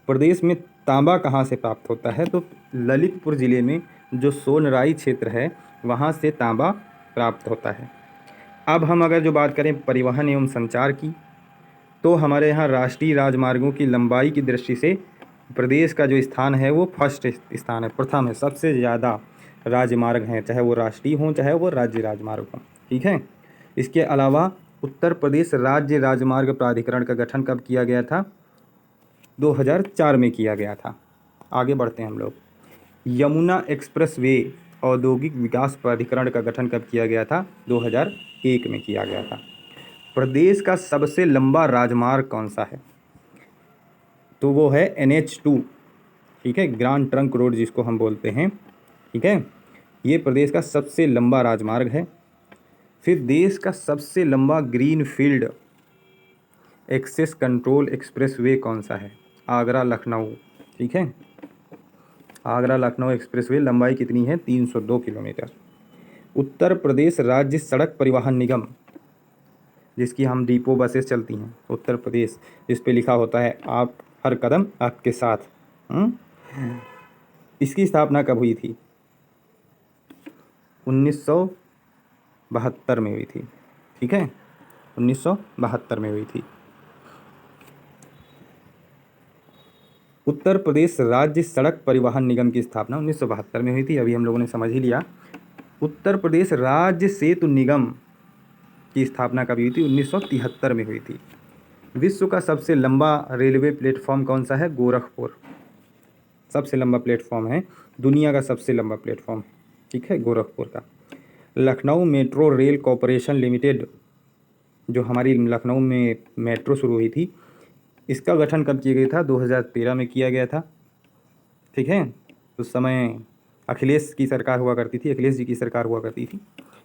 Speaker 1: प्रदेश में तांबा कहाँ से प्राप्त होता है? तो ललितपुर ज़िले में जो सोनराई क्षेत्र है वहाँ से तांबा प्राप्त होता है। अब हम अगर जो बात करें परिवहन एवं संचार की, तो हमारे यहाँ राष्ट्रीय राजमार्गों की लंबाई की दृष्टि से प्रदेश का जो स्थान है वो फर्स्ट स्थान है, प्रथम है। सबसे ज़्यादा राजमार्ग हैं, चाहे वो राष्ट्रीय हों चाहे वो राज्य राजमार्ग हों। ठीक है। इसके अलावा उत्तर प्रदेश राज्य राजमार्ग प्राधिकरण का गठन कब किया गया था? 2004 में किया गया था। आगे बढ़ते हैं हम लोग। यमुना एक्सप्रेस वे औद्योगिक विकास प्राधिकरण का गठन कब किया गया था? 2001 में किया गया था। प्रदेश का सबसे लंबा राजमार्ग कौन सा है? तो वो है NH2। ठीक है, ग्रांड ट्रंक रोड जिसको हम बोलते हैं। ठीक है, ये प्रदेश का सबसे लंबा राजमार्ग है। फिर देश का सबसे लंबा greenfield access control expressway कौन सा है? आगरा लखनऊ। ठीक है, आगरा लखनऊ एक्सप्रेस वे लंबाई कितनी है? 302 किलोमीटर। उत्तर प्रदेश राज्य सड़क परिवहन निगम, जिसकी हम डिपो बसेस चलती हैं उत्तर प्रदेश, जिस पे लिखा होता है आप हर कदम आपके साथ। इसकी स्थापना कब हुई थी? 1972 में हुई थी। ठीक है, 1972 में हुई थी। उत्तर प्रदेश राज्य सड़क परिवहन निगम की स्थापना 1972 में हुई थी, अभी हम लोगों ने समझ ही लिया। उत्तर प्रदेश राज्य सेतु निगम की स्थापना कब हुई थी? 1973 में हुई थी। विश्व का सबसे लंबा रेलवे प्लेटफॉर्म कौन सा है? गोरखपुर। सबसे लंबा प्लेटफॉर्म है, दुनिया का सबसे लंबा प्लेटफॉर्म। ठीक है, गोरखपुर का। Lucknow metro rail corporation limited, जो हमारी लखनऊ में मेट्रो शुरू हुई थी, इसका गठन कब किया गया था? 2013 में किया गया था। ठीक है, उस समय अखिलेश की सरकार हुआ करती थी, अखिलेश जी की सरकार हुआ करती थी।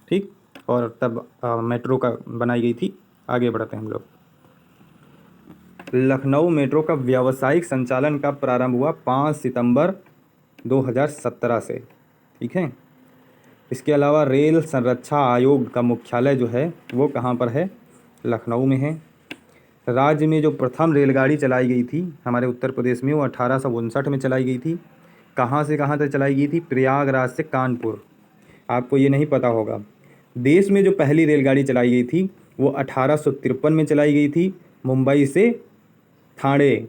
Speaker 1: ठीक, और तब मेट्रो का बनाई गई थी। आगे बढ़ते हैं हम लोग। लखनऊ मेट्रो का व्यावसायिक संचालन कब प्रारंभ हुआ? 5 सितंबर 2017 से। ठीक है, इसके अलावा रेल संरक्षा आयोग का मुख्यालय जो है वो कहाँ पर है? लखनऊ में है। राज्य में जो प्रथम रेलगाड़ी चलाई गई थी हमारे उत्तर प्रदेश में, वो 1859 में चलाई गई थी। कहाँ से कहाँ तक चलाई गई थी? प्रयागराज से कानपुर। आपको ये नहीं पता होगा, देश में जो पहली रेलगाड़ी चलाई गई थी वो 1853 में चलाई गई थी, मुंबई से ठाणे।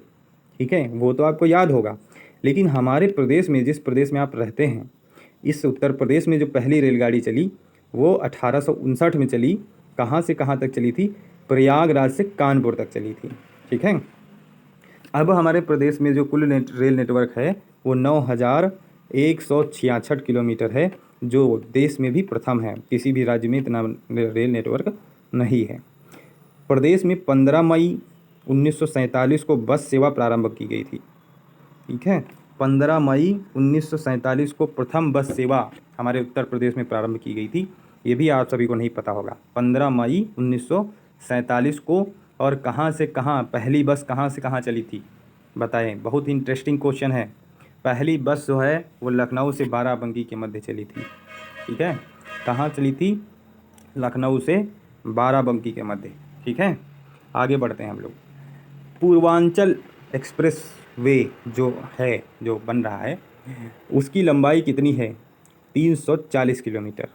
Speaker 1: ठीक है, वो तो आपको याद होगा। लेकिन हमारे प्रदेश में, जिस प्रदेश में आप रहते हैं, इस उत्तर प्रदेश में जो पहली रेलगाड़ी चली वो 1859 में चली। कहाँ से कहाँ तक चली थी? प्रयागराज से कानपुर तक चली थी। ठीक है, अब हमारे प्रदेश में जो कुल रेल नेटवर्क है वो 9166 किलोमीटर है, जो देश में भी प्रथम है। किसी भी राज्य में इतना रेल नेटवर्क नहीं है। प्रदेश में 15 मई 1947 को बस सेवा प्रारंभ की गई थी। ठीक है, 15 मई 1947 को प्रथम बस सेवा हमारे उत्तर प्रदेश में प्रारंभ की गई थी। ये भी आप सभी को नहीं पता होगा। 15 मई 1947 को, और कहाँ से कहाँ पहली बस कहाँ से कहाँ चली थी बताएं? बहुत ही इंटरेस्टिंग क्वेश्चन है। पहली बस जो है वो लखनऊ से बाराबंकी के मध्य चली थी। ठीक है, कहाँ चली थी? लखनऊ से बाराबंकी के मध्य। ठीक है, आगे बढ़ते हैं हम लोग। पूर्वांचल एक्सप्रेस वे जो है, जो बन रहा है, उसकी लंबाई कितनी है? 340 किलोमीटर।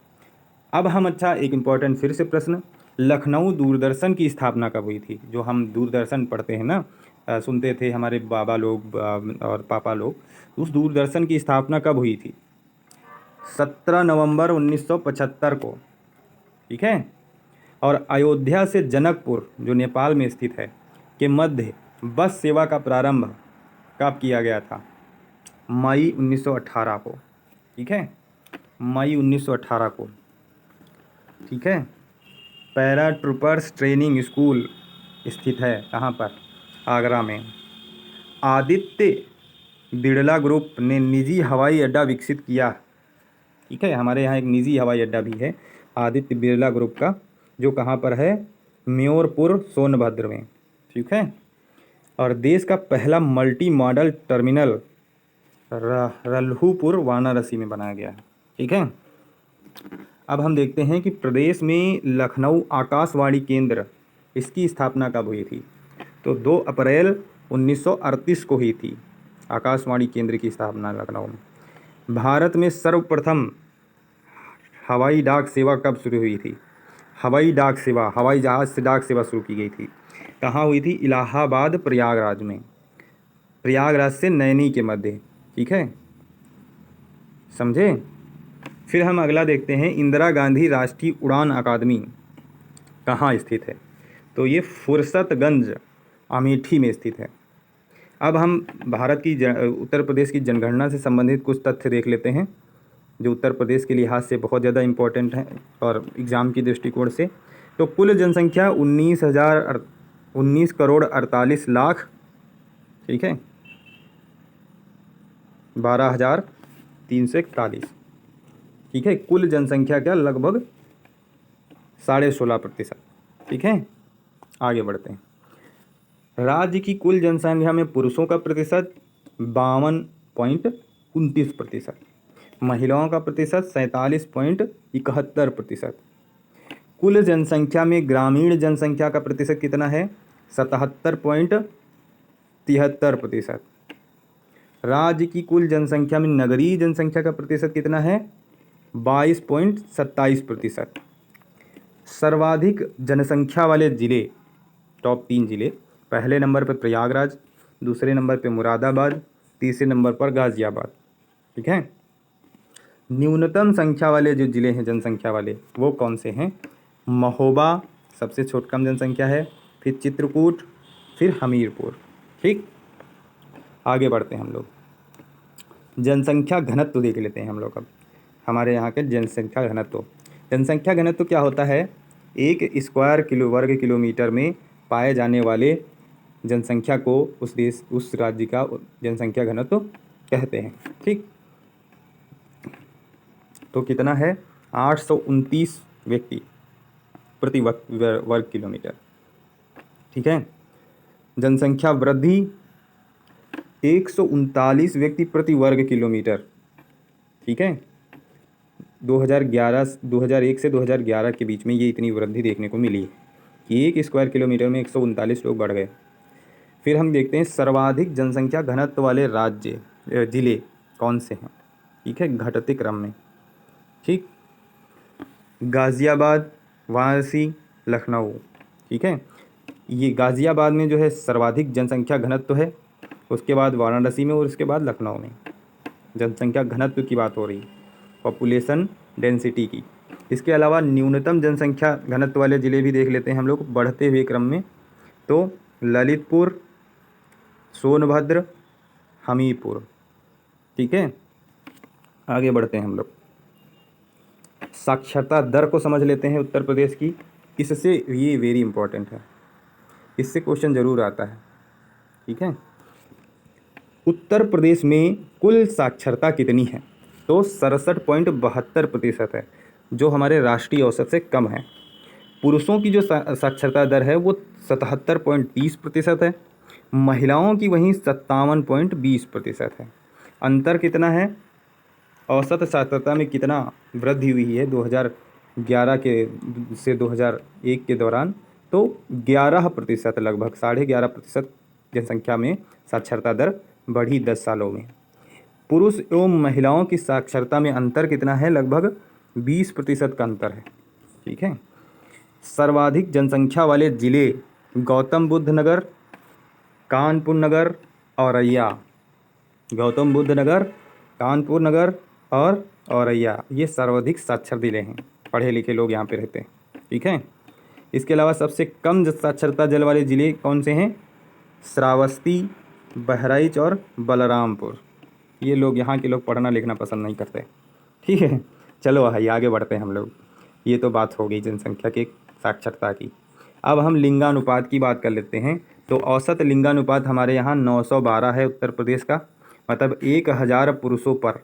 Speaker 1: अब हम, अच्छा एक इम्पॉर्टेंट फिर से प्रश्न, लखनऊ दूरदर्शन की स्थापना कब हुई थी? जो हम दूरदर्शन पढ़ते हैं ना, सुनते थे हमारे बाबा लोग और पापा लोग, उस दूरदर्शन की स्थापना कब हुई थी? 17 नवंबर 1975 को। ठीक है, और अयोध्या से जनकपुर जो नेपाल में स्थित है के मध्य बस सेवा का प्रारंभ कब किया गया था? मई 1918 को। ठीक है, मई 1918 को। ठीक है, पैरा ट्रूपर्स ट्रेनिंग स्कूल स्थित है कहाँ पर? आगरा में। आदित्य बिड़ला ग्रुप ने निजी हवाई अड्डा विकसित किया। ठीक है, हमारे यहाँ एक निजी हवाई अड्डा भी है आदित्य बिड़ला ग्रुप का, जो कहाँ पर है? म्योरपुर सोनभद्र में। ठीक है, और देश का पहला मल्टी मॉडल टर्मिनल रल्हुपुर वाराणसी में बनाया गया है। ठीक है, अब हम देखते हैं कि प्रदेश में लखनऊ आकाशवाणी केंद्र, इसकी स्थापना कब हुई थी? तो 2 अप्रैल 1938 को हुई थी। आकाशवाणी केंद्र की स्थापना लखनऊ में। भारत में सर्वप्रथम हवाई डाक सेवा कब शुरू हुई थी? हवाई डाक सेवा, हवाई जहाज़ से डाक सेवा शुरू की गई थी। कहाँ हुई थी? इलाहाबाद, प्रयागराज में। प्रयागराज से नैनी के मध्य। ठीक है, समझे? फिर हम अगला देखते हैं, इंदिरा गांधी राष्ट्रीय उड़ान अकादमी कहाँ स्थित है? तो ये फुर्सतगंज, अमेठी में स्थित है। अब हम भारत की उत्तर प्रदेश की जनगणना से संबंधित कुछ तथ्य देख लेते हैं, जो उत्तर प्रदेश के लिहाज से बहुत ज़्यादा इम्पोर्टेंट है और एग्ज़ाम की दृष्टिकोण से। तो कुल जनसंख्या 19 करोड़ 48 लाख, ठीक है, 12,341, ठीक है। कुल जनसंख्या का लगभग 16.5%, ठीक है। आगे बढ़ते हैं। राज्य की कुल जनसंख्या में पुरुषों का प्रतिशत 52.29%, महिलाओं का प्रतिशत 47.71%। कुल जनसंख्या में ग्रामीण जनसंख्या का प्रतिशत कितना है? 77.73%। राज्य की कुल जनसंख्या में नगरीय जनसंख्या का प्रतिशत कितना है? 22.27%। सर्वाधिक जनसंख्या वाले जिले, टॉप 3 जिले, पहले नंबर पर प्रयागराज, दूसरे नंबर पर मुरादाबाद, तीसरे नंबर पर गाज़ियाबाद, ठीक है। न्यूनतम संख्या वाले जो जिले हैं जनसंख्या वाले, वो कौन से हैं? महोबा सबसे कम जनसंख्या है, फिर चित्रकूट, फिर हमीरपुर, ठीक। आगे बढ़ते हैं हम लोग, जनसंख्या घनत्व देख लेते हैं हम लोग अब। हमारे यहाँ के जनसंख्या घनत्व, जनसंख्या घनत्व क्या होता है? 1 स्क्वायर वर्ग किलोमीटर में पाए जाने वाले जनसंख्या को उस राज्य का जनसंख्या घनत्व कहते हैं, ठीक। तो कितना है? 829 व्यक्ति प्रति वर्ग किलोमीटर, ठीक है। जनसंख्या वृद्धि 139 व्यक्ति प्रति वर्ग किलोमीटर, ठीक है। 2001 से 2011 के बीच में ये इतनी वृद्धि देखने को मिली कि 1 स्क्वायर किलोमीटर में 139 लोग बढ़ गए। फिर हम देखते हैं सर्वाधिक जनसंख्या घनत्व वाले राज्य जिले कौन से हैं, ठीक है, घटते क्रम में, ठीक। गाज़ियाबाद, वाराणसी, लखनऊ, ठीक है। ये गाज़ियाबाद में जो है सर्वाधिक जनसंख्या घनत्व है, उसके बाद वाराणसी में और उसके बाद लखनऊ में। जनसंख्या घनत्व की बात हो रही, पॉपुलेशन डेंसिटी की। इसके अलावा न्यूनतम जनसंख्या घनत्व वाले ज़िले भी देख लेते हैं हम लोग बढ़ते हुए क्रम में। तो ललितपुर, सोनभद्र, हमीरपुर, ठीक है। आगे बढ़ते हैं हम लोग, साक्षरता दर को समझ लेते हैं उत्तर प्रदेश की। इससे ये वेरी इंपॉर्टेंट है, इससे क्वेश्चन ज़रूर आता है, ठीक है। उत्तर प्रदेश में कुल साक्षरता कितनी है? तो 67.72% है, जो हमारे राष्ट्रीय औसत से कम है। पुरुषों की जो साक्षरता दर है वो 77.30% है, महिलाओं की वहीं 57.20% है। अंतर कितना है? औसत साक्षरता में कितना वृद्धि हुई है 2011 के से 2001 के दौरान? तो 11%, लगभग 11.5% जनसंख्या में साक्षरता दर बढ़ी 10 सालों में। पुरुष एवं महिलाओं की साक्षरता में अंतर कितना है? लगभग 20% का अंतर है, ठीक है। सर्वाधिक जनसंख्या वाले जिले गौतम बुद्ध नगर, कानपुर नगर, औरैया। गौतम बुद्ध नगर, कानपुर नगर और औरैया, ये सर्वाधिक साक्षर जिले हैं, पढ़े लिखे लोग यहाँ पे रहते हैं, ठीक है। इसके अलावा सबसे कम साक्षरता दर वाले ज़िले कौन से हैं? श्रावस्ती, बहराइच और बलरामपुर। ये लोग, यहाँ के लोग पढ़ना लिखना पसंद नहीं करते, ठीक है। चलो भाई आगे बढ़ते हैं हम लोग। ये तो बात हो गई जनसंख्या की, साक्षरता की। अब हम लिंगानुपात की बात कर लेते हैं। तो औसत लिंगानुपात हमारे यहाँ 912 है उत्तर प्रदेश का, मतलब 1000 पुरुषों पर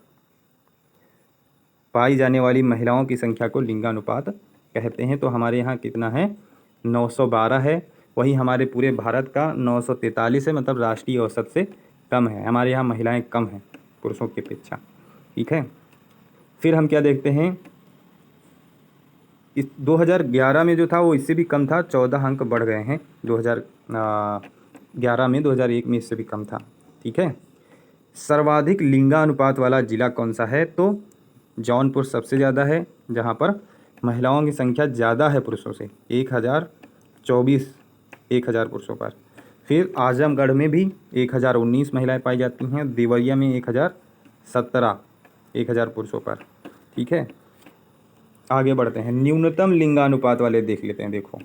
Speaker 1: पाई जाने वाली महिलाओं की संख्या को लिंगानुपात कहते हैं। तो हमारे यहाँ कितना है? 912 है। वही हमारे पूरे भारत का 943 है, मतलब राष्ट्रीय औसत से कम है। हमारे यहाँ महिलाएं कम हैं पुरुषों की अपेक्षा, ठीक है। फिर हम क्या देखते हैं, इस 2011 में जो था वो इससे भी कम था, 14 अंक बढ़ गए हैं 2011 में, 2001 में इससे भी कम था, ठीक है। सर्वाधिक लिंगानुपात वाला जिला कौन सा है? तो जौनपुर सबसे ज़्यादा है, जहाँ पर महिलाओं की संख्या ज़्यादा है पुरुषों से, 1024 1000 पुरुषों पर। फिर आजमगढ़ में भी 1019 महिलाएं पाई जाती हैं, देवरिया में 1017 1000 पुरुषों पर। ठीक है, आगे बढ़ते हैं। न्यूनतम लिंगानुपात वाले देख लेते हैं। देखो,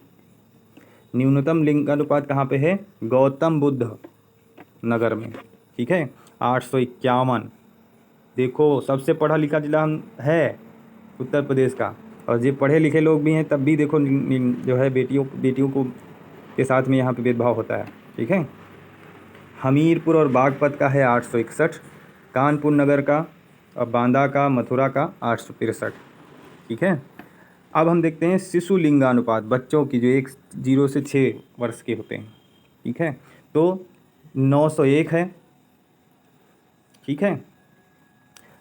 Speaker 1: न्यूनतम लिंगानुपात कहाँ पे है? गौतम बुद्ध नगर में। ठीक है, 851। देखो, सबसे पढ़ा लिखा जिला है उत्तर प्रदेश का, और जो पढ़े लिखे लोग भी हैं तब भी देखो जो है बेटियों को के साथ में यहाँ पे भेदभाव होता है। ठीक है, हमीरपुर और बागपत का है 861, कानपुर नगर का और बांदा का, मथुरा का 863। ठीक है, अब हम देखते हैं शिशु लिंगानुपात, बच्चों की जो 0 से 6 वर्ष के होते हैं। ठीक है, तो 901 है। ठीक है,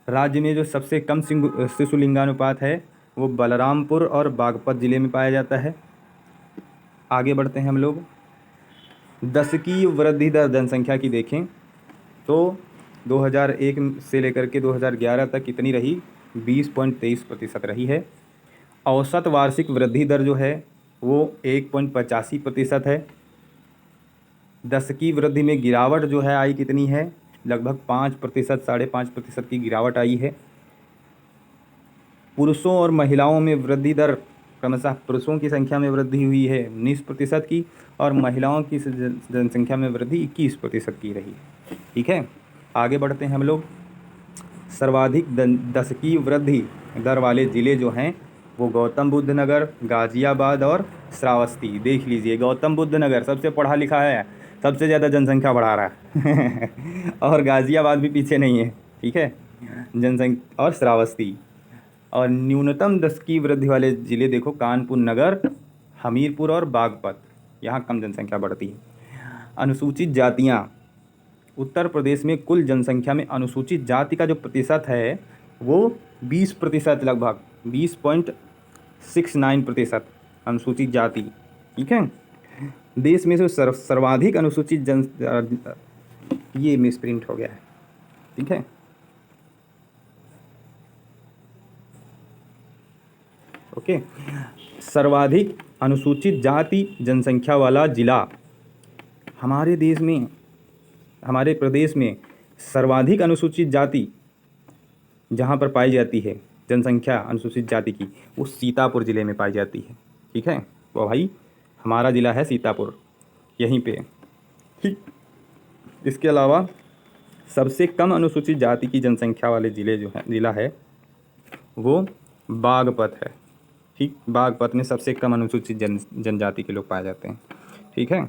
Speaker 1: राज्य में जो सबसे कम शिशु लिंगानुपात है वो बलरामपुर और बागपत ज़िले में पाया जाता है। आगे बढ़ते हैं हम लोग। दशकीय वृद्धि दर जनसंख्या की देखें तो 2001 से लेकर के 2011 तक कितनी रही? 20.23% रही है। औसत वार्षिक वृद्धि दर जो है वो 1.85% है। दशकीय वृद्धि में गिरावट जो है आई कितनी है? लगभग 5%, 5.5% की गिरावट आई है। पुरुषों और महिलाओं में वृद्धि दर क्रमशः पुरुषों की संख्या में वृद्धि हुई है 19% की, और महिलाओं की जनसंख्या में वृद्धि 21% की रही। ठीक है, आगे बढ़ते हैं हम लोग। सर्वाधिक दशकीय वृद्धि दर वाले ज़िले जो हैं वो गौतम बुद्ध नगर, गाज़ियाबाद और श्रावस्ती। देख लीजिए, गौतम बुद्ध नगर सबसे पढ़ा लिखा है, सबसे ज़्यादा जनसंख्या बढ़ा रहा है और गाज़ियाबाद भी पीछे नहीं है। ठीक है, जनसंख्या और श्रावस्ती। और न्यूनतम दशकीय वृद्धि वाले ज़िले देखो, कानपुर नगर, हमीरपुर और बागपत, यहाँ कम जनसंख्या बढ़ती है। अनुसूचित जातियाँ, उत्तर प्रदेश में कुल जनसंख्या में अनुसूचित जाति का जो प्रतिशत है वो 20%, लगभग 20.69% अनुसूचित जाति। ठीक है, देश में जो सर्वाधिक अनुसूचित ये मिसप्रिंट हो गया है। ठीक है, ओके, सर्वाधिक अनुसूचित जाति जनसंख्या वाला जिला हमारे देश में, हमारे प्रदेश में सर्वाधिक अनुसूचित जाति जहाँ पर पाई जाती है जनसंख्या अनुसूचित जाति की, वो सीतापुर ज़िले में पाई जाती है। ठीक है, वो भाई हमारा ज़िला है सीतापुर, यहीं पे। ठीक, इसके अलावा सबसे कम अनुसूचित जाति की जनसंख्या वाले ज़िला है वो बागपत है। ठीक, बागपत में सबसे कम अनुसूचित जनजाति के लोग पाए जाते हैं। ठीक है,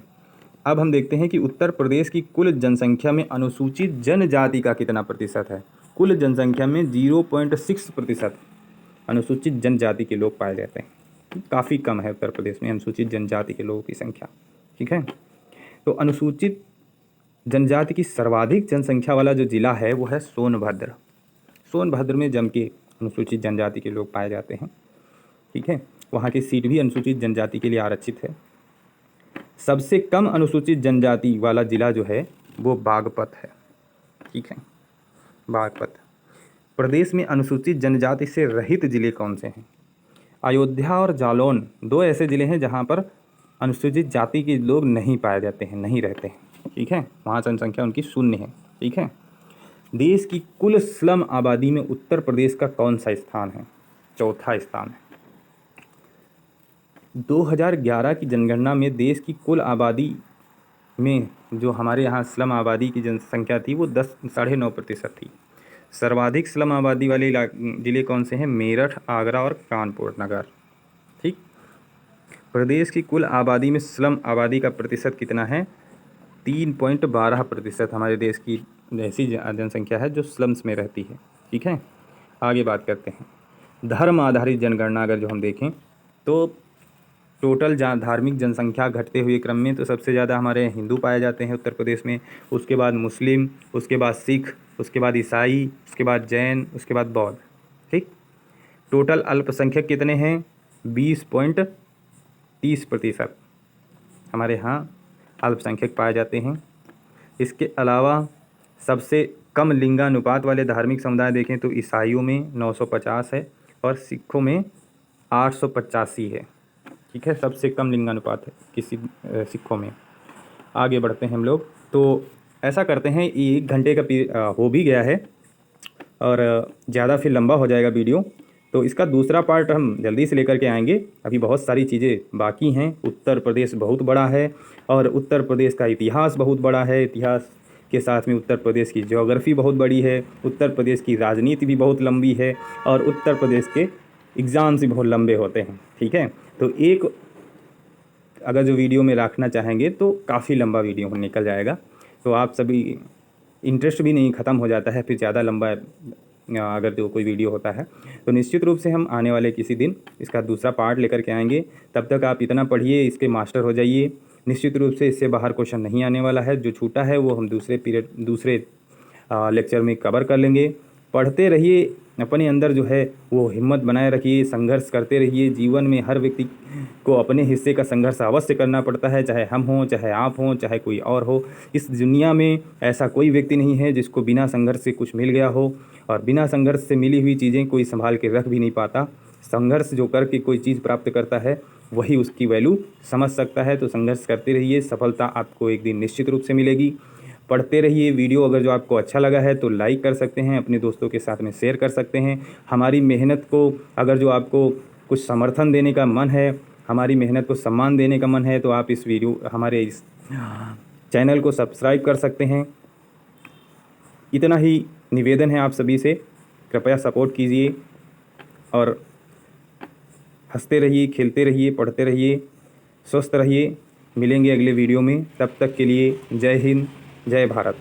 Speaker 1: अब हम देखते हैं कि उत्तर प्रदेश की कुल जनसंख्या में अनुसूचित जनजाति का कितना प्रतिशत है। कुल जनसंख्या में 0.6% अनुसूचित जनजाति के लोग पाए जाते हैं। काफ़ी कम है उत्तर प्रदेश में अनुसूचित जनजाति के लोगों की संख्या। ठीक है, तो अनुसूचित जनजाति की सर्वाधिक जनसंख्या वाला जो ज़िला है वो है सोनभद्र। सोनभद्र में जम के अनुसूचित जनजाति के लोग पाए जाते हैं। ठीक है, वहाँ की सीट भी अनुसूचित जनजाति के लिए आरक्षित है। सबसे कम अनुसूचित जनजाति वाला ज़िला जो है वो बागपत है। ठीक है, बागपत। प्रदेश में अनुसूचित जनजाति से रहित ज़िले कौन से हैं? अयोध्या और जालौन 2 ऐसे ज़िले हैं जहाँ पर अनुसूचित जाति के लोग नहीं पाए जाते हैं, नहीं रहते हैं। ठीक है, वहाँ जनसंख्या उनकी 0 है। ठीक है, देश की कुल स्लम आबादी में उत्तर प्रदेश का कौन सा स्थान है? चौथा स्थान है। 2011 की जनगणना में देश की कुल आबादी में जो हमारे यहाँ स्लम आबादी की जनसंख्या थी वो 10.9% थी। सर्वाधिक स्लम आबादी वाले ज़िले कौन से हैं? मेरठ, आगरा और कानपुर नगर। ठीक, प्रदेश की कुल आबादी में स्लम आबादी का प्रतिशत कितना है? 3.12% हमारे देश की ऐसी जनसंख्या है जो स्लम्स में रहती है। ठीक है, आगे बात करते हैं। धर्म आधारित जनगणना अगर जो हम देखें तो टोटल धार्मिक जनसंख्या घटते हुए क्रम में तो सबसे ज़्यादा हमारे हिंदू पाए जाते हैं उत्तर प्रदेश में, उसके बाद मुस्लिम, उसके बाद सिख, उसके बाद ईसाई, उसके बाद जैन, उसके बाद बौद्ध। ठीक, टोटल अल्पसंख्यक कितने हैं? 20.30% हमारे यहाँ अल्पसंख्यक पाए जाते हैं। इसके अलावा सबसे कम लिंगानुपात वाले धार्मिक समुदाय देखें तो ईसाइयों में 950 है और सिखों में 885 है। ठीक है, सबसे कम लिंगानुपात है किसी सिखों में। आगे बढ़ते हैं हम लोग। तो ऐसा करते हैं, 1 घंटे का हो भी गया है और ज़्यादा फिर लंबा हो जाएगा वीडियो, तो इसका दूसरा पार्ट हम जल्दी से लेकर के आएंगे। अभी बहुत सारी चीज़ें बाकी हैं। उत्तर प्रदेश बहुत बड़ा है और उत्तर प्रदेश का इतिहास बहुत बड़ा है। इतिहास के साथ में उत्तर प्रदेश की ज्योग्राफी बहुत बड़ी है। उत्तर प्रदेश की राजनीति भी बहुत लंबी है और उत्तर प्रदेश के एग्ज़ाम्स भी बहुत लंबे होते हैं। ठीक है, तो एक अगर जो वीडियो में रखना चाहेंगे तो काफ़ी लंबा वीडियो निकल जाएगा, तो आप सभी इंटरेस्ट भी नहीं ख़त्म हो जाता है फिर ज़्यादा लंबा अगर जो कोई वीडियो होता है। तो निश्चित रूप से हम आने वाले किसी दिन इसका दूसरा पार्ट लेकर के आएंगे। तब तक आप इतना पढ़िए, इसके मास्टर हो जाइए। निश्चित रूप से इससे बाहर क्वेश्चन नहीं आने वाला है। जो छूटा है वो हम दूसरे लेक्चर में कवर कर लेंगे। पढ़ते रहिए, अपने अंदर जो है वो हिम्मत बनाए रखिए, संघर्ष करते रहिए। जीवन में हर व्यक्ति को अपने हिस्से का संघर्ष अवश्य करना पड़ता है, चाहे हम हों, चाहे आप हों, चाहे कोई और हो। इस दुनिया में ऐसा कोई व्यक्ति नहीं है जिसको बिना संघर्ष से कुछ मिल गया हो, और बिना संघर्ष से मिली हुई चीज़ें कोई संभाल के रख भी नहीं पाता। संघर्ष जो करके कोई चीज़ प्राप्त करता है वही उसकी वैल्यू समझ सकता है। तो संघर्ष करते रहिए, सफलता आपको एक दिन निश्चित रूप से मिलेगी। पढ़ते रहिए। वीडियो अगर जो आपको अच्छा लगा है तो लाइक कर सकते हैं, अपने दोस्तों के साथ में शेयर कर सकते हैं। हमारी मेहनत को अगर जो आपको कुछ समर्थन देने का मन है, हमारी मेहनत को सम्मान देने का मन है, तो आप हमारे इस चैनल को सब्सक्राइब कर सकते हैं। इतना ही निवेदन है आप सभी से, कृपया सपोर्ट कीजिए और हंसते रहिए, खेलते रहिए, पढ़ते रहिए, स्वस्थ रहिए। मिलेंगे अगले वीडियो में, तब तक के लिए जय हिंद, जय भारत।